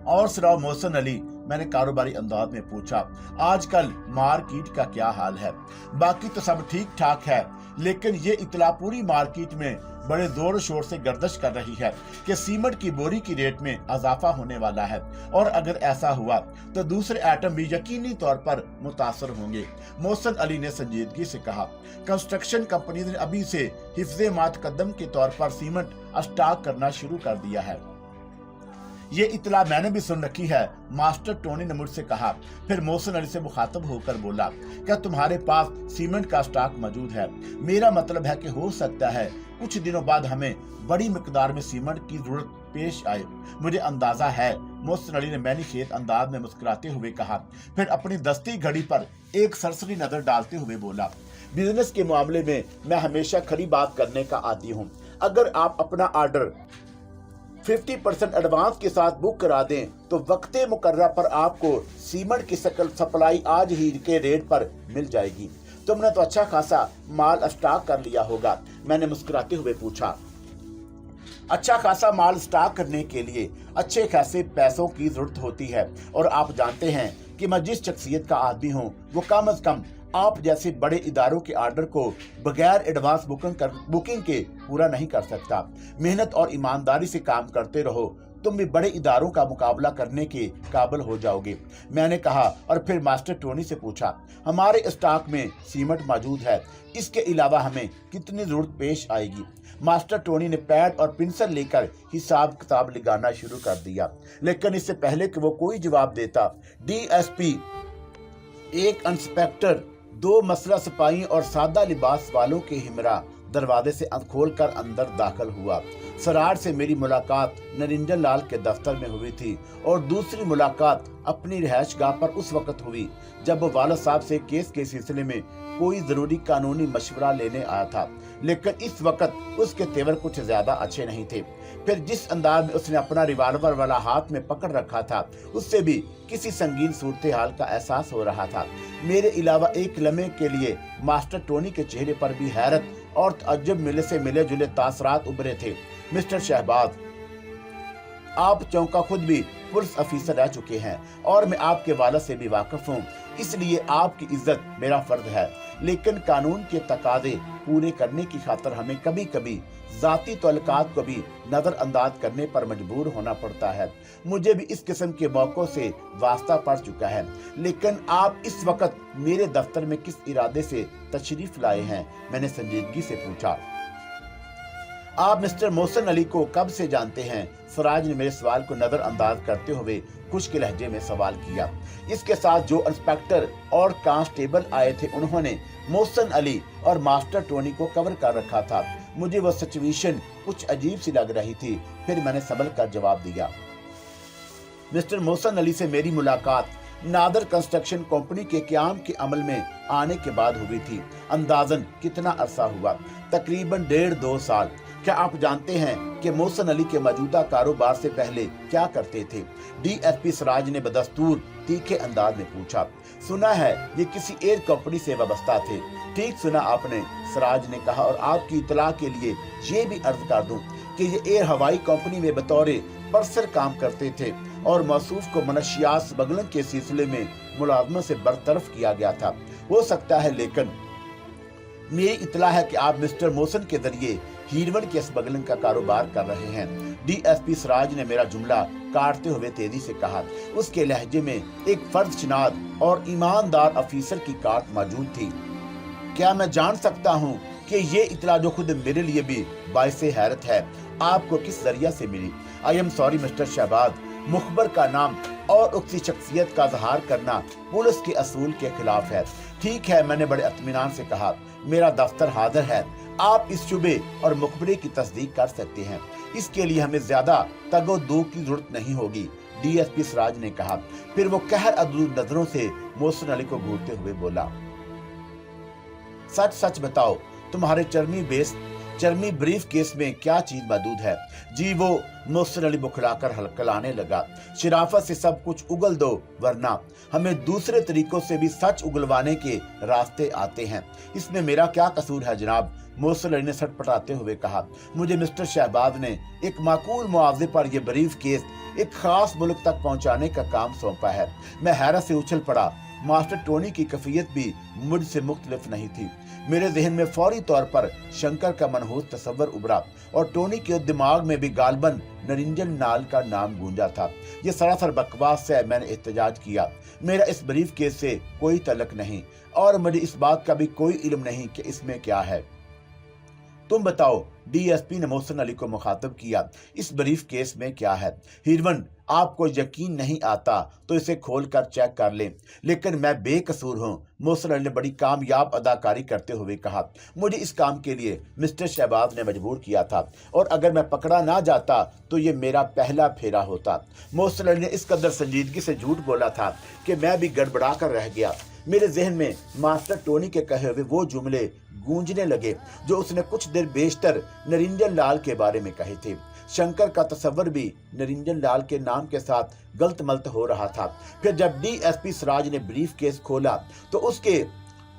और सुनाओ मोहसिन अली, मैंने कारोबारी अंदाज में पूछा। आजकल मार्केट का क्या हाल है? बाकी तो सब ठीक ठाक है, लेकिन ये इतला पूरी मार्केट में बड़े जोर शोर से गर्दिश कर रही है कि सीमेंट की बोरी की रेट में इजाफा होने वाला है, और अगर ऐसा हुआ तो दूसरे आइटम भी यकीनी तौर पर मुतासर होंगे। मोहसिन अली ने संजीदगी से कहा, कंस्ट्रक्शन कंपनी ने अभी से हिफ्ज़े मातकद्दम के तौर पर सीमेंट स्टॉक करना शुरू कर दिया है। ये इतला मैंने भी सुन रखी है, मास्टर टोनी ने मुझसे कहा। फिर मोहसिन अली से मुखातब होकर बोला, क्या तुम्हारे पास सीमेंट का स्टॉक मौजूद है? मेरा मतलब है कि हो सकता है कुछ दिनों बाद हमें बड़ी मिकदार में सीमेंट की जरूरत पेश आए। मुझे अंदाजा है, मोहसिन अली ने मैंने खेत अंदाज में मुस्कुराते हुए कहा। फिर अपनी दस्ती घड़ी पर एक सरसरी नजर डालते हुए बोला, बिजनेस के मामले में मैं हमेशा खरी बात करने का आदी हूँ। अगर आप अपना ऑर्डर 50% एडवांस के साथ बुक करा दें तो वक्ते मुकर्रा पर आपको सीमेंट की सप्लाई आज ही के रेट पर मिल जाएगी। तुमने तो अच्छा खासा माल स्टॉक कर लिया होगा, मैंने मुस्कुराते हुए पूछा। अच्छा खासा माल स्टॉक करने के लिए अच्छे खासे पैसों की जरूरत होती है, और आप जानते हैं कि मैं जिस शख्सियत का आदमी हूँ वो कम से कम आप जैसे बड़े इदारों के ऑर्डर को बगैर एडवांस बुकिंग के पूरा नहीं कर सकता। मेहनत और ईमानदारी से काम करते रहो, तुम भी बड़े इदारों का मुकाबला करने के काबिल हो जाओगे, मैंने कहा। और फिर मास्टर टोनी से पूछा, हमारे स्टॉक में सीमेंट मौजूद है, इसके अलावा हमें कितनी जरूरत पेश आएगी? मास्टर टोनी ने पैड और पेंसिल लेकर हिसाब किताब लगाना शुरू कर दिया, लेकिन इससे पहले कि वो कोई जवाब देता, डीएसपी, एक इंस्पेक्टर, 2 मसला सिपाही और सादा लिबास वालों के हिमरा दरवाजे से खोलकर अंदर दाखिल हुआ। सरार से मेरी मुलाकात नरिंजन लाल के दफ्तर में हुई थी, और दूसरी मुलाकात अपनी रिहायशगाह पर उस वक्त हुई जब वो वालिद साहब से केस के सिलसिले में कोई जरूरी कानूनी मशवरा लेने आया था। लेकिन इस वक्त उसके तेवर कुछ ज्यादा अच्छे नहीं थे। फिर जिस अंदाज में उसने अपना रिवाल्वर वाला हाथ में पकड़ रखा था, उससे भी किसी संगीन सूरत हाल का एहसास हो रहा था। मेरे अलावा एक लम्हे के लिए मास्टर टोनी के चेहरे पर भी हैरत और तअज्जुब मिले से मिले जुले तासरात उभरे थे। मिस्टर शहबाज, आप चौंका खुद भी पुलिस अफीसर रह चुके हैं, और मैं आपके वालिद से भी वाकिफ हूँ, इसलिए आपकी इज्जत मेरा फर्ज है। लेकिन कानून के तकाजे पूरे करने की खातर हमें कभी कभी जाती तल्लुकात को भी नजरअंदाज करने पर मजबूर होना पड़ता है। मुझे भी इस किस्म के मौकों से वास्ता पड़ चुका है। लेकिन आप इस वक्त मेरे दफ्तर में किस इरादे से तशरीफ लाए हैं? मैंने संजीदगी से पूछा। आप मिस्टर मोहसिन अली को कब से जानते हैं? फराज ने मेरे सवाल को नजरअंदाज करते हुए खुश्क लहजे में सवाल किया। इसके साथ जो इंस्पेक्टर और कांस्टेबल आए थे, उन्होंने मोहसिन अली और मास्टर टोनी को कवर कर रखा था। मुझे वो सिचुएशन कुछ अजीब सी लग रही थी। फिर मैंने संभल कर जवाब दिया, मिस्टर मोहसिन अली से मेरी मुलाकात नादर कंस्ट्रक्शन कंपनी के क़याम के अमल में आने के बाद हुई थी। अंदाजन कितना अरसा हुआ? तकरीबन 1.5-2 साल। क्या आप जानते हैं कि मोहसिन अली के मौजूदा कारोबार से पहले क्या करते थे? डीएसपी सराज ने बदस्तूर तीखे अंदाज में पूछा। सुना है ये किसी एयर कंपनी से वाबस्ता थे। ठीक सुना आपने, सराज ने कहा। और आपकी इतला के लिए ये भी अर्ज कर दूं कि ये एयर हवाई कंपनी में बतौर परसर काम करते थे, और मौसूफ को मनशियात स्मगलिंग के सिलसिले में मुलाजमत से बरतरफ किया गया था। हो सकता है, लेकिन मेरी इतला है कि आप मिस्टर मोहसिन के जरिए हीरोइन की स्मगलिंग का कारोबार कर रहे हैं। डीएसपी सराज ने मेरा जुमला काटते हुए तेजी से कहा। उसके लहजे में एक फर्जशनाद और ईमानदार अफीसर की काट मौजूद थी। क्या मैं जान सकता हूँ कि ये इतला जो खुद मेरे लिए भी बाइसे हैरत है, आपको किस जरिया से मिली? I am sorry mister Shahbaz, मुखबर का नाम और उसकी शख्सियत का इजहार करना पुलिस के असूल के खिलाफ है। ठीक है, मैंने बड़े इत्मीनान से कहा, मेरा दफ्तर हाजिर है। आप इस शुबे और मुखबरे की तस्दीक कर सकते हैं। इसके लिए हमें ज्यादा तगो-दो की जरूरत नहीं होगी, डीएसपी सराज ने कहा। फिर वो कहर अदूर नजरों से मोहसिन अली को घूरते हुए बोला, सच सच बताओ, तुम्हारे चर्मी ब्रीफ केस में क्या चीज मौजूद है? जी वो, मोहसिन अली बुखलाकर हलकलाने लगा। शराफत से सब कुछ उगल दो, वरना हमें दूसरे तरीकों से भी सच उगलवाने के रास्ते आते हैं। इसमें मेरा क्या कसूर है जनाब? मोहसिन अली ने सटपटाते हुए कहा। मुझे मिस्टर शहबाज ने एक माकूल मुआवजे पर यह ब्रीफ केस एक खास मुल्क तक पहुंचाने का काम सौंपा है। मैं हैरत से उछल पड़ा। मास्टर टोनी की कैफियत भी मुझसे मुख्तलिफ नहीं थी। मेरे जहन में फौरी तौर पर शंकर का मनहूस तस्वर उभरा और टोनी के दिमाग में भी गालबन निरंजन लाल का नाम गूंजा था। यह सरासर बकवास है, मैंने एहतजाज किया। मेरा इस ब्रीफ केस से कोई तल्लुक नहीं और मुझे इस बात का भी कोई इल्म नहीं कि इसमें क्या है। तुम बताओ, डीएसपी ने मोहसिन अली को मुखातब किया, इस ब्रीफ केस में क्या है? हीरवन, आपको यकीन नहीं आता तो इसे खोलकर चेक कर लें, लेकिन मैं बेकसूर हूं। मोहसिन अली ने बड़ी कामयाब अदाकारी करते हुए कहा। मुझे इस काम के लिए मिस्टर शहबाज ने मजबूर किया था और अगर मैं पकड़ा ना जाता तो ये मेरा पहला फेरा होता। मोहसिन अली ने इस कदर संजीदगी से झूठ बोला था कि मैं भी गड़बड़ा कर रह गया। मेरे जहन में मास्टर टोनी के कहे हुए वो जुमले गूंजने लगे जो उसने कुछ देर बेशतर निरंजन लाल के बारे में कहे थे। शंकर का तस्वर भी निरंजन लाल के नाम के साथ गलत मलत हो रहा था। फिर जब डीएसपी सिराज ने ब्रीफ केस खोला तो उसके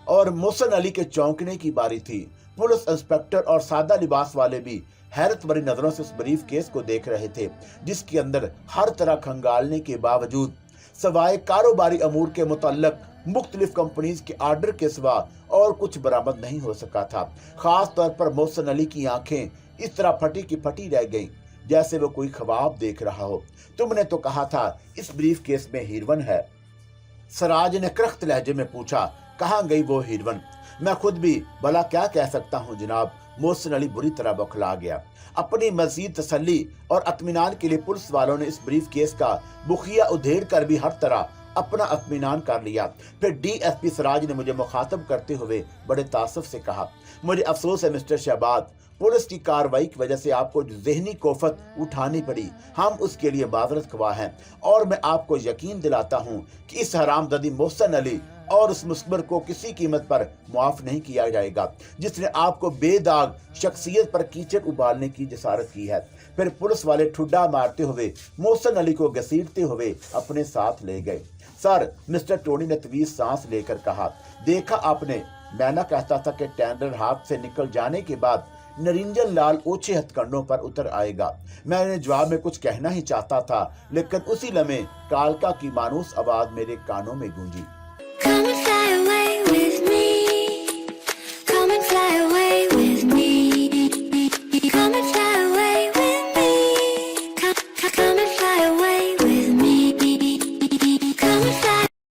और मोहसिन अली के चौंकने की बारी थी। पुलिस इंस्पेक्टर और सादा लिबास वाले भी हैरत भरी नजरों से उस ब्रीफ केस को देख रहे थे, जिसके अंदर हर तरह खंगालने के बावजूद सवाए कारोबारी अमूर के मुतल्लक मुख्तलिफ कंपनीज के आर्डर के सिवा और कुछ बरामद नहीं हो सका था। खास तौर पर मोहसिन अली की आंखें इस तरह फटी की फटी रह गईं जैसे वो कोई ख्वाब देख रहा हो। तुमने तो कहा था इस ब्रीफ केस में हीरवन है। सराज ने करख्त लहजे में पूछा। कहाँ गई वो हीरवन? मैं खुद भी भला क्या कह सकता हूँ जनाब। मोहसिन अली बुरी तरह बौखला गया। अपनी मजीद तसल्ली और इत्मीनान के लिए पुलिस वालों ने इस ब्रीफ केस का बुखिया उधेड़ कर भी हर तरह अपना इत्मीनान कर लिया। फिर डीएसपी सिराज ने मुझे मुखातब करते हुए बड़े तासुफ से कहा, मुझे अफसोस है मिस्टर शहबाज, पुलिस की कार्रवाई की वजह से आपको जो ज़हनी कोफत उठानी पड़ी, हम उसके लिए माजरत ख्वाह हैं और मैं आपको यकीन दिलाता हूँ कि इस हरामजादी मोहसिन अली और उस मुस्बर को किसी कीमत पर मुआफ नहीं किया जाएगा जिसने आपको बेदाग शख्सियत पर कीचड़ उबालने की जसारत की है। फिर पुलिस वाले ठुड्डा मारते हुए मोहसिन अली को घसीटते हुए अपने साथ ले गए। सर, मिस्टर टोनी ने तवीज सांस लेकर कहा, देखा आपने, मैं ना कहता था कि टेंडर हाथ से निकल जाने के बाद निरंजन लाल ऊंचे हथकंडों पर उतर आएगा। मैंने जवाब में कुछ कहना ही चाहता था, लेकिन उसी लम्हे कालका की मानूस आवाज मेरे कानों में गूंजी।